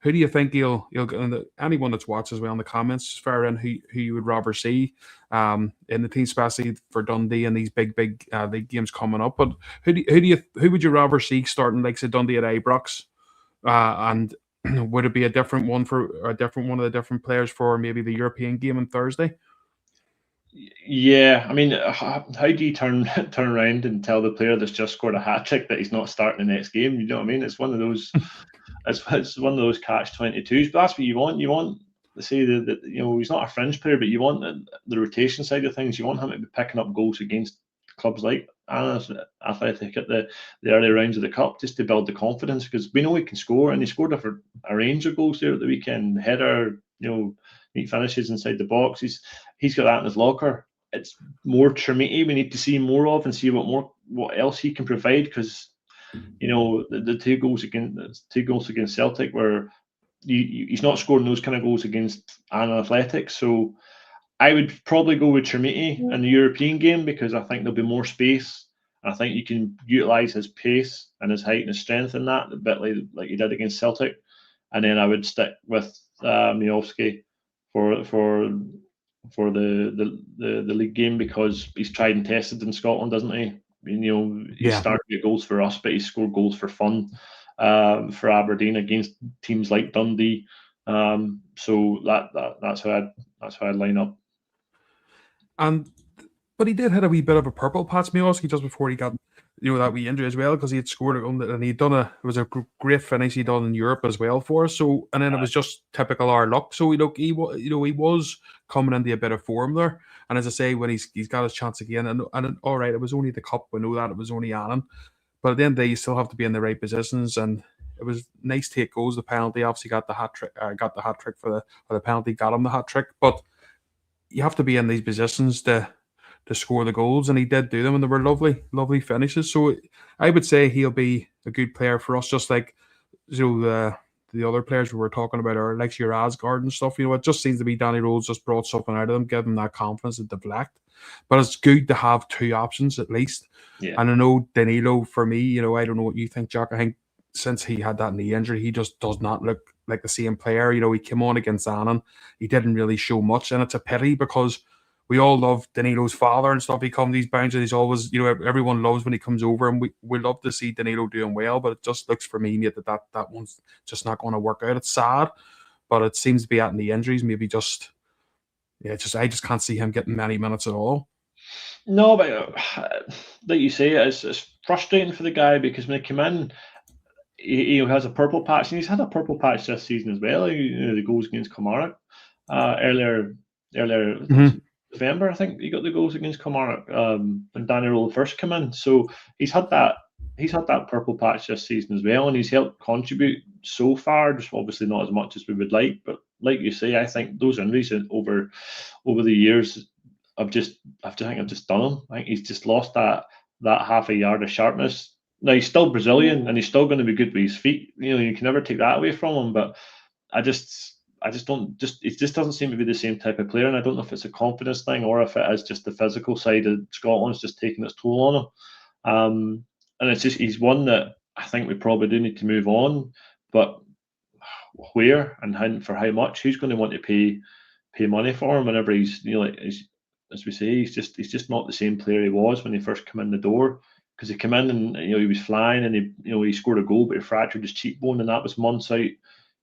who do you think he'll get? Anyone that's watched as well in the comments, fire in who you would rather see in the team, especially for Dundee and these big league games coming up. But who would you rather see starting, like say Dundee at Ibrox, and would it be a different one of the different players for maybe the European game on Thursday? Yeah, I mean, how do you turn around and tell the player that's just scored a hat trick that he's not starting the next game? You know what I mean? It's one of those. It's one of those catch-22s, but that's what you want. You want to say that he's not a fringe player, but you want the rotation side of things. You want him to be picking up goals against clubs like Athletic at the early rounds of the cup, just to build the confidence, because we know he can score, and he scored a range of goals there at the weekend. Header, neat finishes inside the box. He's got that in his locker. It's more Chermiti we need to see more of and see what else he can provide, because the two goals against Celtic where he's not scoring those kind of goals against Athletic. So I would probably go with Chermiti in the European game, because I think there'll be more space. I think you can utilise his pace and his height and his strength in that, a bit like he did against Celtic. And then I would stick with Miovski for the league game, because he's tried and tested in Scotland, doesn't he? He's started to get goals for us, but he's scored goals for fun for Aberdeen against teams like Dundee. So that's how I'd line up. But he did hit a wee bit of a purple patch, Miovski, just before he got that wee injury as well, because he had scored and he'd done it was a great finish he done in Europe as well for us. So, and then it was just typical our luck. So he was coming into a bit of form there. And as I say, when he's got his chance again, and all right, it was only the cup. We know that it was only Annan, but at the end of the day, you still have to be in the right positions. And it was nice to take goals. The penalty obviously got the hat trick for the penalty, got him the hat trick. But you have to be in these positions to score the goals, and he did do them, and they were lovely finishes. So I would say he'll be a good player for us, just like the other players we were talking about, or like your Asgard and stuff. It just seems to be Danny Rose just brought something out of them, give them that confidence to deflect. But it's good to have 2 options at least. Yeah. And I know Danilo, for me, I don't know what you think, Jack. I think since he had that knee injury, he just does not look like the same player. He came on against Annan. He didn't really show much, and it's a pity, because we all love Danilo's father and stuff. He comes these bounces. He's always, everyone loves when he comes over, and we love to see Danilo doing well. But it just looks for me, mate, that one's just not going to work out. It's sad, but it seems to be at the injuries. Maybe I just can't see him getting many minutes at all. No, but like you say, it's frustrating for the guy, because when he came in, he has a purple patch, and he's had a purple patch this season as well. The goals against Kilmarnock earlier. Mm-hmm. November, I think he got the goals against Kilmarnock when Danny Role first came in. So he's had that purple patch this season as well, and he's helped contribute so far. Just obviously not as much as we would like, but like you say, I think those injuries over the years have just done him. I think he's just lost that half a yard of sharpness. Now he's still Brazilian, and he's still going to be good with his feet. You can never take that away from him, but it just doesn't seem to be the same type of player, and I don't know if it's a confidence thing or if it is just the physical side of Scotland's just taking its toll on him. And it's just, he's one that I think we probably do need to move on, but where and for how much? Who's going to want to pay pay money for him whenever he's, like, as we say, he's just not the same player he was when he first came in the door. Because he came in and he was flying, and he scored a goal, but he fractured his cheekbone, and that was months out.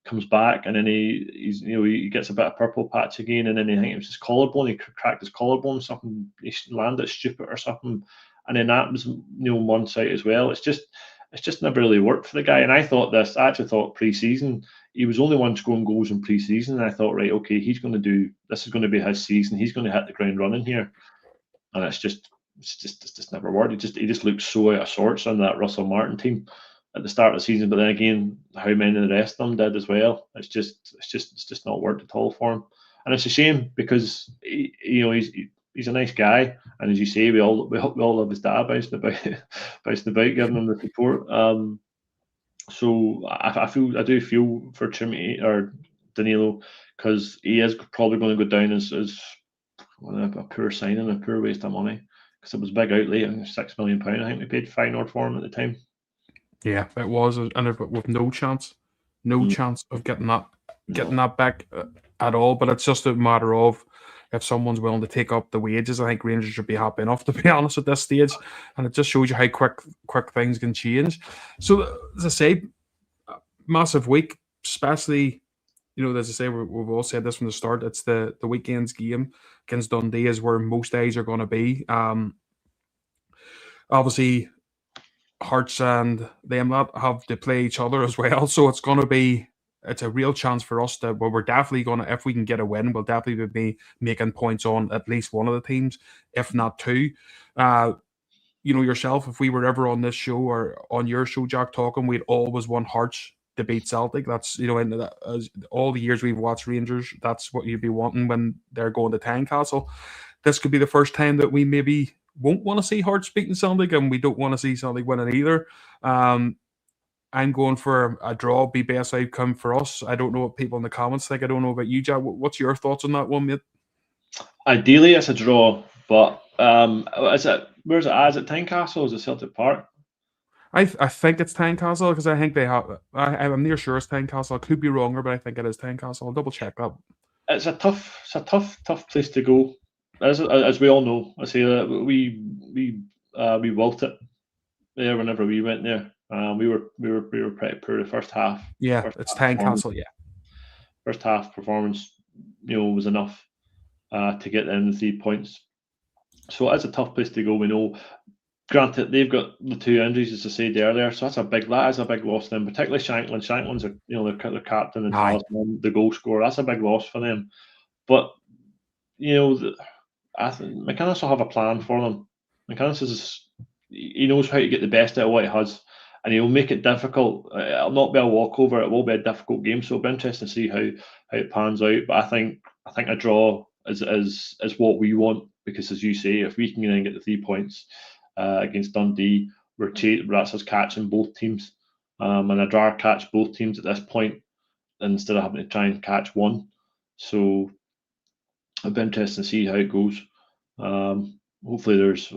Comes back, and then he gets a bit of purple patch again, and then I think it was his collarbone. He cracked his collarbone, something, he landed stupid or something, and then that was months out as well. It's just never really worked for the guy. And I actually thought pre-season he was only one scoring goals in pre-season, and I thought, right, okay, this is going to be his season. He's going to hit the ground running here, and it's just never worked. He just looked so out of sorts on that Russell Martin team at the start of the season, but then again, how many of the rest of them did as well. It's just not worked at all for him, and it's a shame because he's a nice guy, and as you say, we all love his dad bouncing about, giving him the support. So I do feel for Timmy or Danilo, because he is probably going to go down as a poor signing, a poor waste of money, because it was a big outlay. £6 million, I think we paid Feyenoord for him at the time. Yeah, it was, and with no chance of getting that back at all. But it's just a matter of if someone's willing to take up the wages. I think Rangers should be happy enough, to be honest, at this stage, and it just shows you how quick things can change. So, as I say, massive week, especially. As I say, we've all said this from the start. It's the weekend's game against Dundee is where most eyes are going to be. Obviously, Hearts and them that have to play each other as well, so it's a real chance for us to. Well, we're definitely going to, if we can get a win, we'll definitely be making points on at least one of the teams, if not two. Yourself, if we were ever on this show or on your show, Jack, talking, we'd always want Hearts to beat Celtic. That's as all the years we've watched Rangers, that's what you'd be wanting when they're going to Tynecastle. This could be the first time that we maybe won't want to see Hearts beating Celtic, and we don't want to see Celtic winning either. I'm going for a draw, be best outcome for us. I don't know what people in the comments think. I don't know about you, Jack. What's your thoughts on that one, mate? Ideally, it's a draw, but where's it at? Is it Tynecastle or is it Celtic Park? I think it's Tynecastle, because I think they have. I'm near sure it's Tynecastle. I could be wrong, but I think it is Tynecastle. I'll double check that. It's a tough place to go, as we all know. I say that we wilt it there whenever we went there. We were pretty poor the first half. Yeah, it's Tynecastle. Yeah, first half performance, was enough to get them the 3 points. So it's a tough place to go. We know. Granted, they've got the two injuries, as I said earlier, so that is a big loss for them. Particularly Shanklin. Shanklin's their captain and talisman, the goal scorer. That's a big loss for them. But I think McInnes will have a plan for them. McInnes he knows how to get the best out of what he has, and he'll make it difficult. It'll not be a walkover. It will be a difficult game. So it'll be interesting to see how it pans out. But I think a draw is what we want, because, as you say, if we can then get the 3 points against Dundee, that's us catching both teams, and I'd rather catch both teams at this point instead of having to try and catch one. So it'll be interesting to see how it goes. Hopefully there's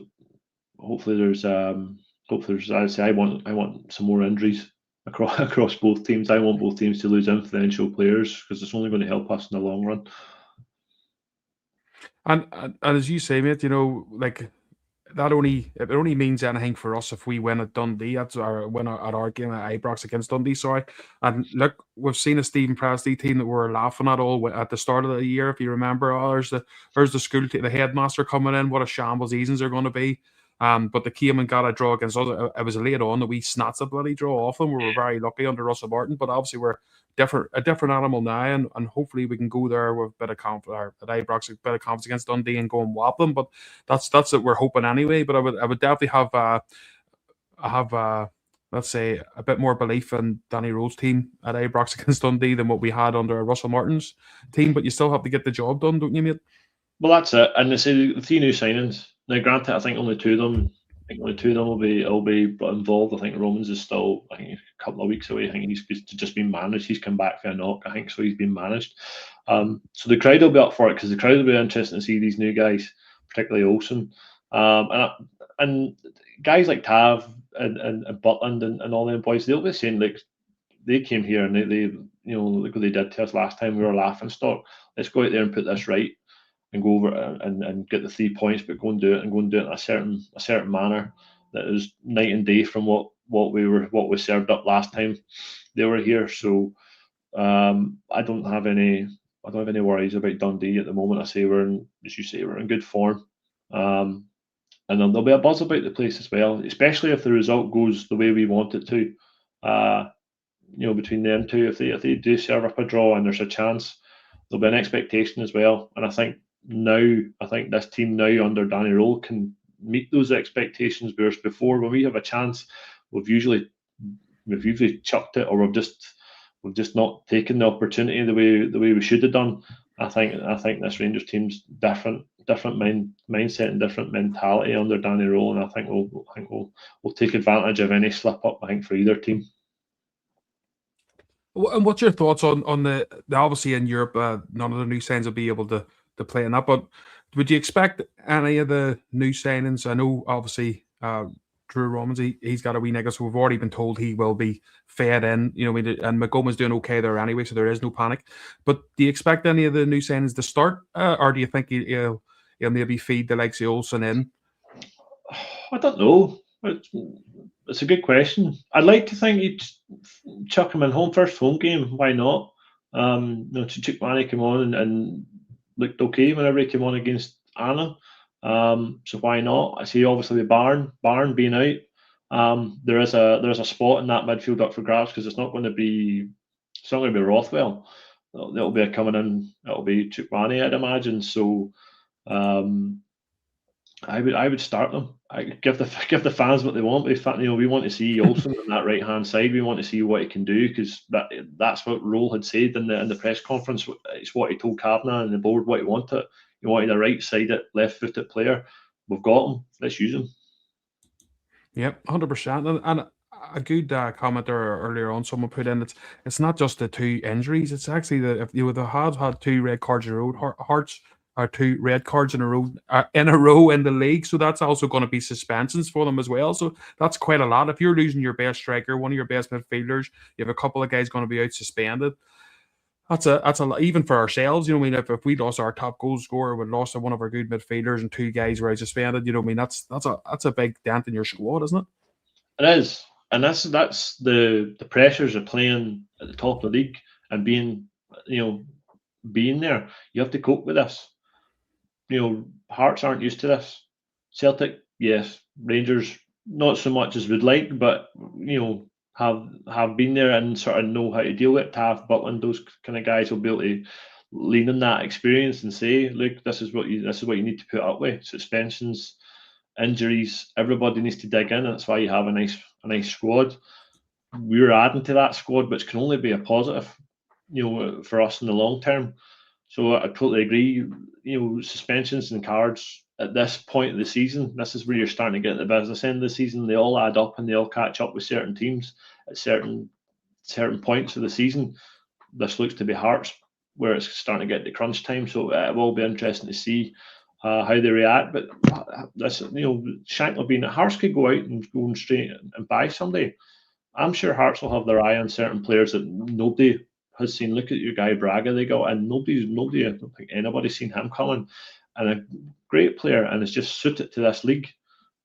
I say I want some more injuries across both teams. I want both teams to lose influential players, because it's only going to help us in the long run. And as you say, mate, like, it only means anything for us if we win at Dundee. That's our win at our game at Ibrox against Dundee. Sorry, and look, we've seen a Stephen Presti team that we're laughing at all at the start of the year. If you remember, there's the school team, the headmaster coming in. What a shambles seasons are going to be. But they came and got a draw against us. It was late on that we snatched a bloody draw off them. We were very lucky under Russell Martin, but obviously we're a different animal now, and hopefully we can go there with a bit of confidence at Ibrox, a bit of confidence against Dundee and go and whop them. But that's what we're hoping anyway. But I would definitely have let's say a bit more belief in Danny Rowe's team at Ibrox against Dundee than what we had under Russell Martin's team. But you still have to get the job done, don't you, mate? Well, that's it. And they say the 3 new signings. Now, granted, I think only two of them will be involved. I think Romans is still, I think, a couple of weeks away. I think he's just been managed. He's come back for a knock, I think, so he's been managed. So the crowd will be up for it, because the crowd will be interested to see these new guys, particularly Olsen. And guys like Tav and Butland and all them boys, they'll be saying, like, they came here and look what they did to us last time. We were a laughing stock. Let's go out there and put this right and go over and get the 3 points, but go and do it in a certain manner that is night and day from what we served up last time they were here. So I don't have any worries about Dundee at the moment. As you say, we're in good form. And there'll be a buzz about the place as well, especially if the result goes the way we want it to. Between them two, if they do serve up a draw and there's a chance, there'll be an expectation as well. And I think this team now under Danny Roll can meet those expectations. Whereas before, when we have a chance, we've usually chucked it, or we've just not taken the opportunity the way we should have done. I think this Rangers team's different mindset and different mentality under Danny Roll, and I think we'll take advantage of any slip up. I think for either team. And what's your thoughts on the obviously in Europe, none of the new signings will be able to play in that, but would you expect any of the new signings? I know obviously Drew Romans, he's got a wee nigger, so we've already been told he will be fed in, and McGowan's doing okay there anyway, so there is no panic. But do you expect any of the new signings to start, or do you think he'll maybe feed the likes of Olsen in? I don't know. It's a good question. I'd like to think he'd chuck him in first home game. Why not? Chukmani came on and looked okay whenever he came on against Anna. So why not? I see obviously the Barn being out. There is a spot in that midfield up for grabs, because it's not going to be Rothwell. It'll be coming in. It'll be Chukmani, I'd imagine. So I would start them. I give the fans what they want. We want to see Olsen on that right hand side. We want to see what he can do, because that's what Roll had said in the press conference. It's what he told Kavanagh and the board what he wanted. He wanted a right sided, left footed player. We've got him. Let's use him. Yep, 100%. And a good commenter earlier on, someone put in, it's not just the two injuries. It's actually if you would have had 2 red cards in a row, Hearts are 2 red cards in a row in the league, so that's also going to be suspensions for them as well. So that's quite a lot. If you're losing your best striker, one of your best midfielders, you have a couple of guys going to be out suspended. That's a lot, even for ourselves. If we lost our top goal scorer, we lost one of our good midfielders, and 2 guys were out suspended. That's a big dent in your squad, isn't it? It is, and that's the pressures of playing at the top of the league and being there. You have to cope with this. Hearts aren't used to this. Celtic, yes. Rangers, not so much as we'd like, but have been there and sort of know how to deal with it. Tav, Butland, those kind of guys will be able to lean on that experience and say, look, this is what you need to put up with. Suspensions, injuries, everybody needs to dig in, and that's why you have a nice squad. We're adding to that squad, which can only be a positive, for us in the long term. So I totally agree. Suspensions and cards at this point of the season, this is where you're starting to get the business end of the season. They all add up and they all catch up with certain teams at certain points of the season. This looks to be Hearts, where it's starting to get to crunch time. So it will be interesting to see how they react. But this, Shankland being Hearts could go out and go straight and buy somebody. I'm sure Hearts will have their eye on certain players that nobody has seen. Look at your guy Braga they got, and nobody. I don't think anybody's seen him coming, and a great player, and it's just suited to this league.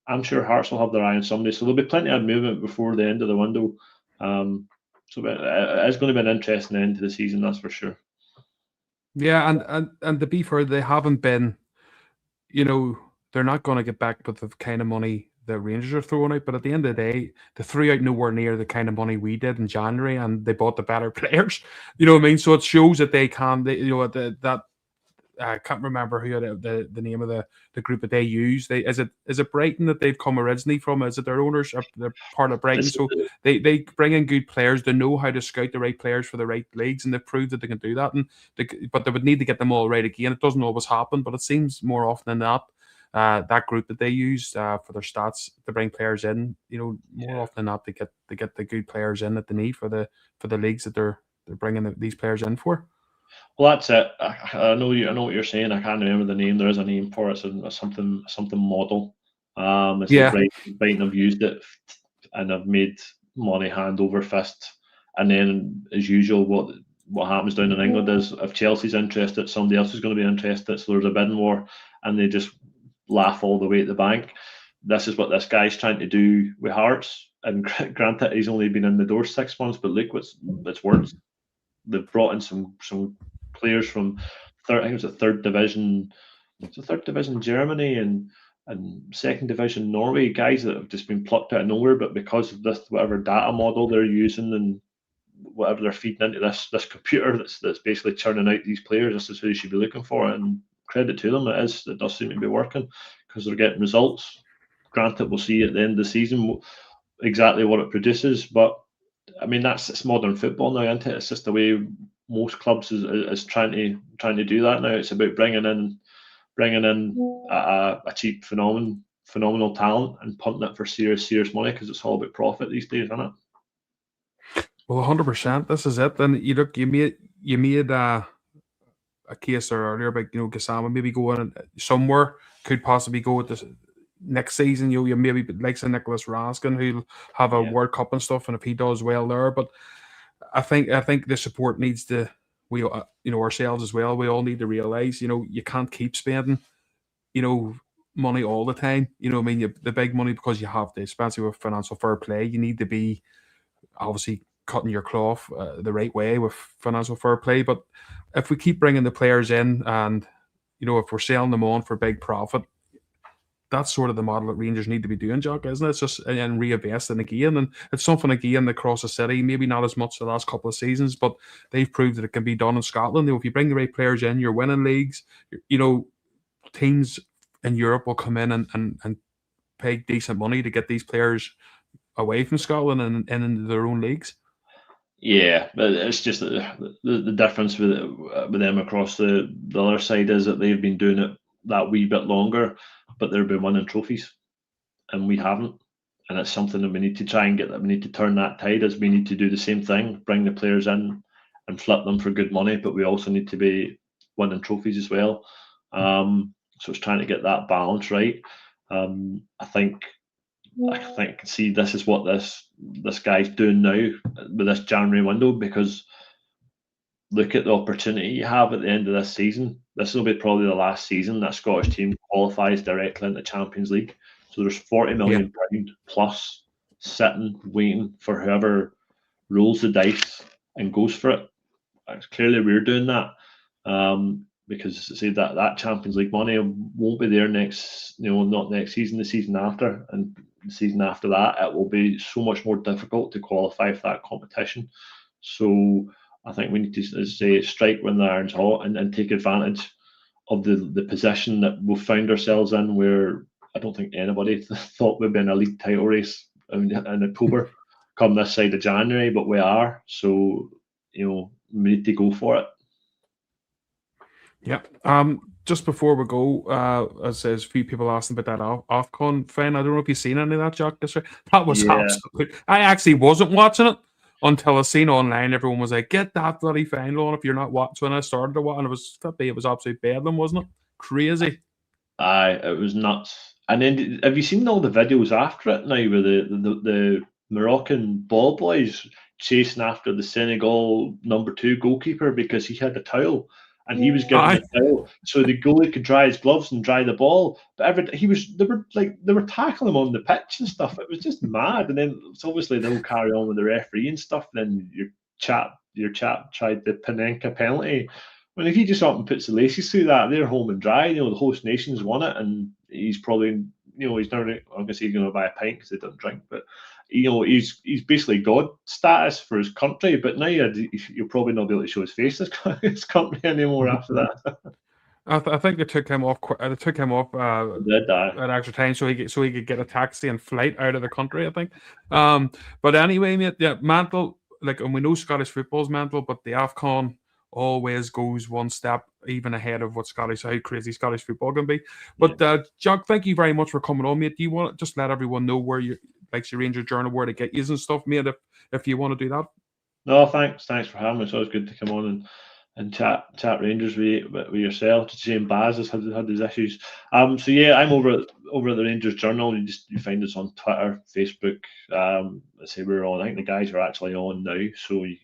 I'm sure Hearts will have their eye on somebody, so there'll be plenty of movement before the end of the window. So it's going to be an interesting end to the season, that's for sure. Yeah, and to be fair, they haven't been. They're not going to get back with the kind of money the Rangers are throwing out, but at the end of the day, they threw out nowhere near the kind of money we did in January, and they bought the better players. You know what I mean? So it shows that they can. That I can't remember who the name of the group that they use. Is it Brighton that they've come originally from? Is it their owners? They're part of Brighton, so they bring in good players. They know how to scout the right players for the right leagues, and they've proved that they can do that. But they would need to get them all right again. It doesn't always happen, but it seems more often than not. That group that they use for their stats to bring players in, more often than not, they get the good players in that they need for the leagues that they're bringing these players in for. Well, that's it. I know what you're saying. I can't remember the name. There is a name for it. It's something model. It's like Brighton have used it and have made money hand over fist. And then, as usual, what what happens down in England is if Chelsea's interested, somebody else is going to be interested. So there's a bidding war, and they just laugh all the way at the bank. This is what this guy's trying to do with Hearts. And granted, he's only been in the door 6 months, but look what's worked. They've brought in some players from I think it was a third division. It's a third division Germany and second division Norway, guys that have just been plucked out of nowhere, but because of this whatever data model they're using and whatever they're feeding into this computer that's basically churning out these players, this is who you should be looking for. And credit to them, it does seem to be working because they're getting results. Granted, we'll see at the end of the season exactly what it produces, but I mean it's modern football now, isn't it? It's just the way most clubs is trying to do that now. It's about bringing in a cheap phenomenal talent and punting it for serious money because it's all about profit these days, isn't it? Well, 100%. This is it. And you made a case there earlier about Gassama maybe going somewhere, could possibly go with this next season. You maybe like Nicholas Raskin, who'll have a World Cup and stuff, and if he does well there, but I think the support needs to. We ourselves as well. We all need to realize you can't keep spending money all the time. I mean the big money because you have to, especially with financial fair play. You need to be obviously cutting your cloth the right way with financial fair play. But if we keep bringing the players in and if we're selling them on for big profit, that's sort of the model that Rangers need to be doing, Jock, isn't it? It's just and reinvesting again, and it's something again across the city. Maybe not as much the last couple of seasons, but they've proved that it can be done in Scotland. If you bring the right players in, you're winning leagues. Teams in Europe will come in and pay decent money to get these players away from Scotland and into their own leagues. Yeah, but it's just the difference with them across the other side is that they've been doing it that wee bit longer, but they've been winning trophies, and we haven't. And it's something that we need to try and get. That we need to turn that tide. As we need to do the same thing, bring the players in and flip them for good money, but we also need to be winning trophies as well. So it's trying to get that balance right. I think see this is what this guy's doing now with this January window, because look at the opportunity you have at the end of this season. This will be probably the last season that Scottish team qualifies directly into Champions League. So there's 40 million pound plus sitting, waiting for whoever rolls the dice and goes for it. Clearly, we're doing that because say that Champions League money won't be there next, not next season, the season after, and the season after that, it will be so much more difficult to qualify for that competition. So I think we need to say strike when the iron's hot and take advantage of the position that we've found ourselves in, where I don't think anybody thought we'd be in a league title race in October come this side of January, but we are. So, we need to go for it. Yeah. Just before we go, as a few people asking about that Ofcon fan, I don't know if you've seen any of that, Jack. That was absolute. I actually wasn't watching it until I seen online. Everyone was like, "Get that bloody final on if you're not watching." When I started to watch, and it was absolute bedlam, wasn't it? Crazy. It was nuts. And then, have you seen all the videos after it now, where the Moroccan ball boys chasing after the Senegal number 2 goalkeeper because he had a towel? And he was given a towel so the goalie could dry his gloves and dry the ball. But they were tackling him on the pitch and stuff. It was just mad. And then it's obviously they'll carry on with the referee and stuff. Then your chap tried the Panenka penalty. Well, if he just up and puts the laces through that, they're home and dry. The host nation's won it, and he's probably he's never. I'm gonna say he's gonna buy a pint because they don't drink, but he's basically god status for his country. But now you'll probably not be able to show his face his country anymore after that. I think they took him off. They took him off at extra time so he could get a taxi and flight out of the country. I think. But anyway, mate, Mantle, and we know Scottish football's mental, but the AFCON always goes one step even ahead of how crazy Scottish football can be. But Jack, thank you very much for coming on, mate. Do you want to just let everyone know where your Ranger Journal, where to get you and stuff, mate, if you want to do that? No, thanks for having me. It's always good to come on and chat Rangers with yourself. Jay and Baz has had these issues. So yeah, I'm over at the Rangers Journal. You find us on Twitter, Facebook. I say we're on. I think the guys are actually on now. So if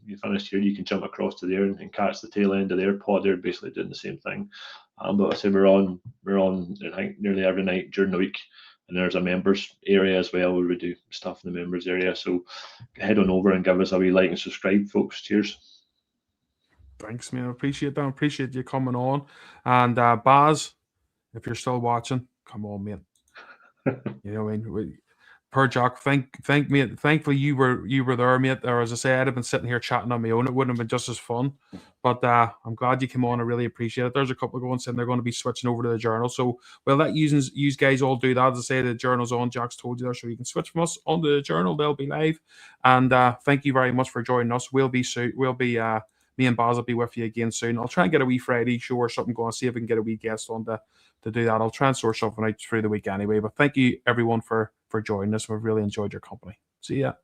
you finish here, you can jump across to there and catch the tail end of their pod. They're basically doing the same thing. But I say we're on. I think nearly every night during the week. And there's a members area as well where we do stuff in the members area. So head on over and give us a wee like and subscribe, folks. Cheers. Thanks, man. I appreciate that. I appreciate you coming on. And Baz, if you're still watching, come on, mate. You know what I mean? Per Jock, thankfully you were there, mate. Or as I say, I'd have been sitting here chatting on my own. It wouldn't have been just as fun. But I'm glad you came on. I really appreciate it. There's a couple going saying they're going to be switching over to the Journal. So we'll let you guys all do that. As I say, the Journal's on. Jack's told you there, so you can switch from us on the Journal. They'll be live. And thank you very much for joining us. Me and Baz will be with you again soon. I'll try and get a wee Friday show or something going. See if we can get a wee guest on to do that. I'll try and sort something out through the week anyway. But thank you everyone for joining us. We've really enjoyed your company. See ya.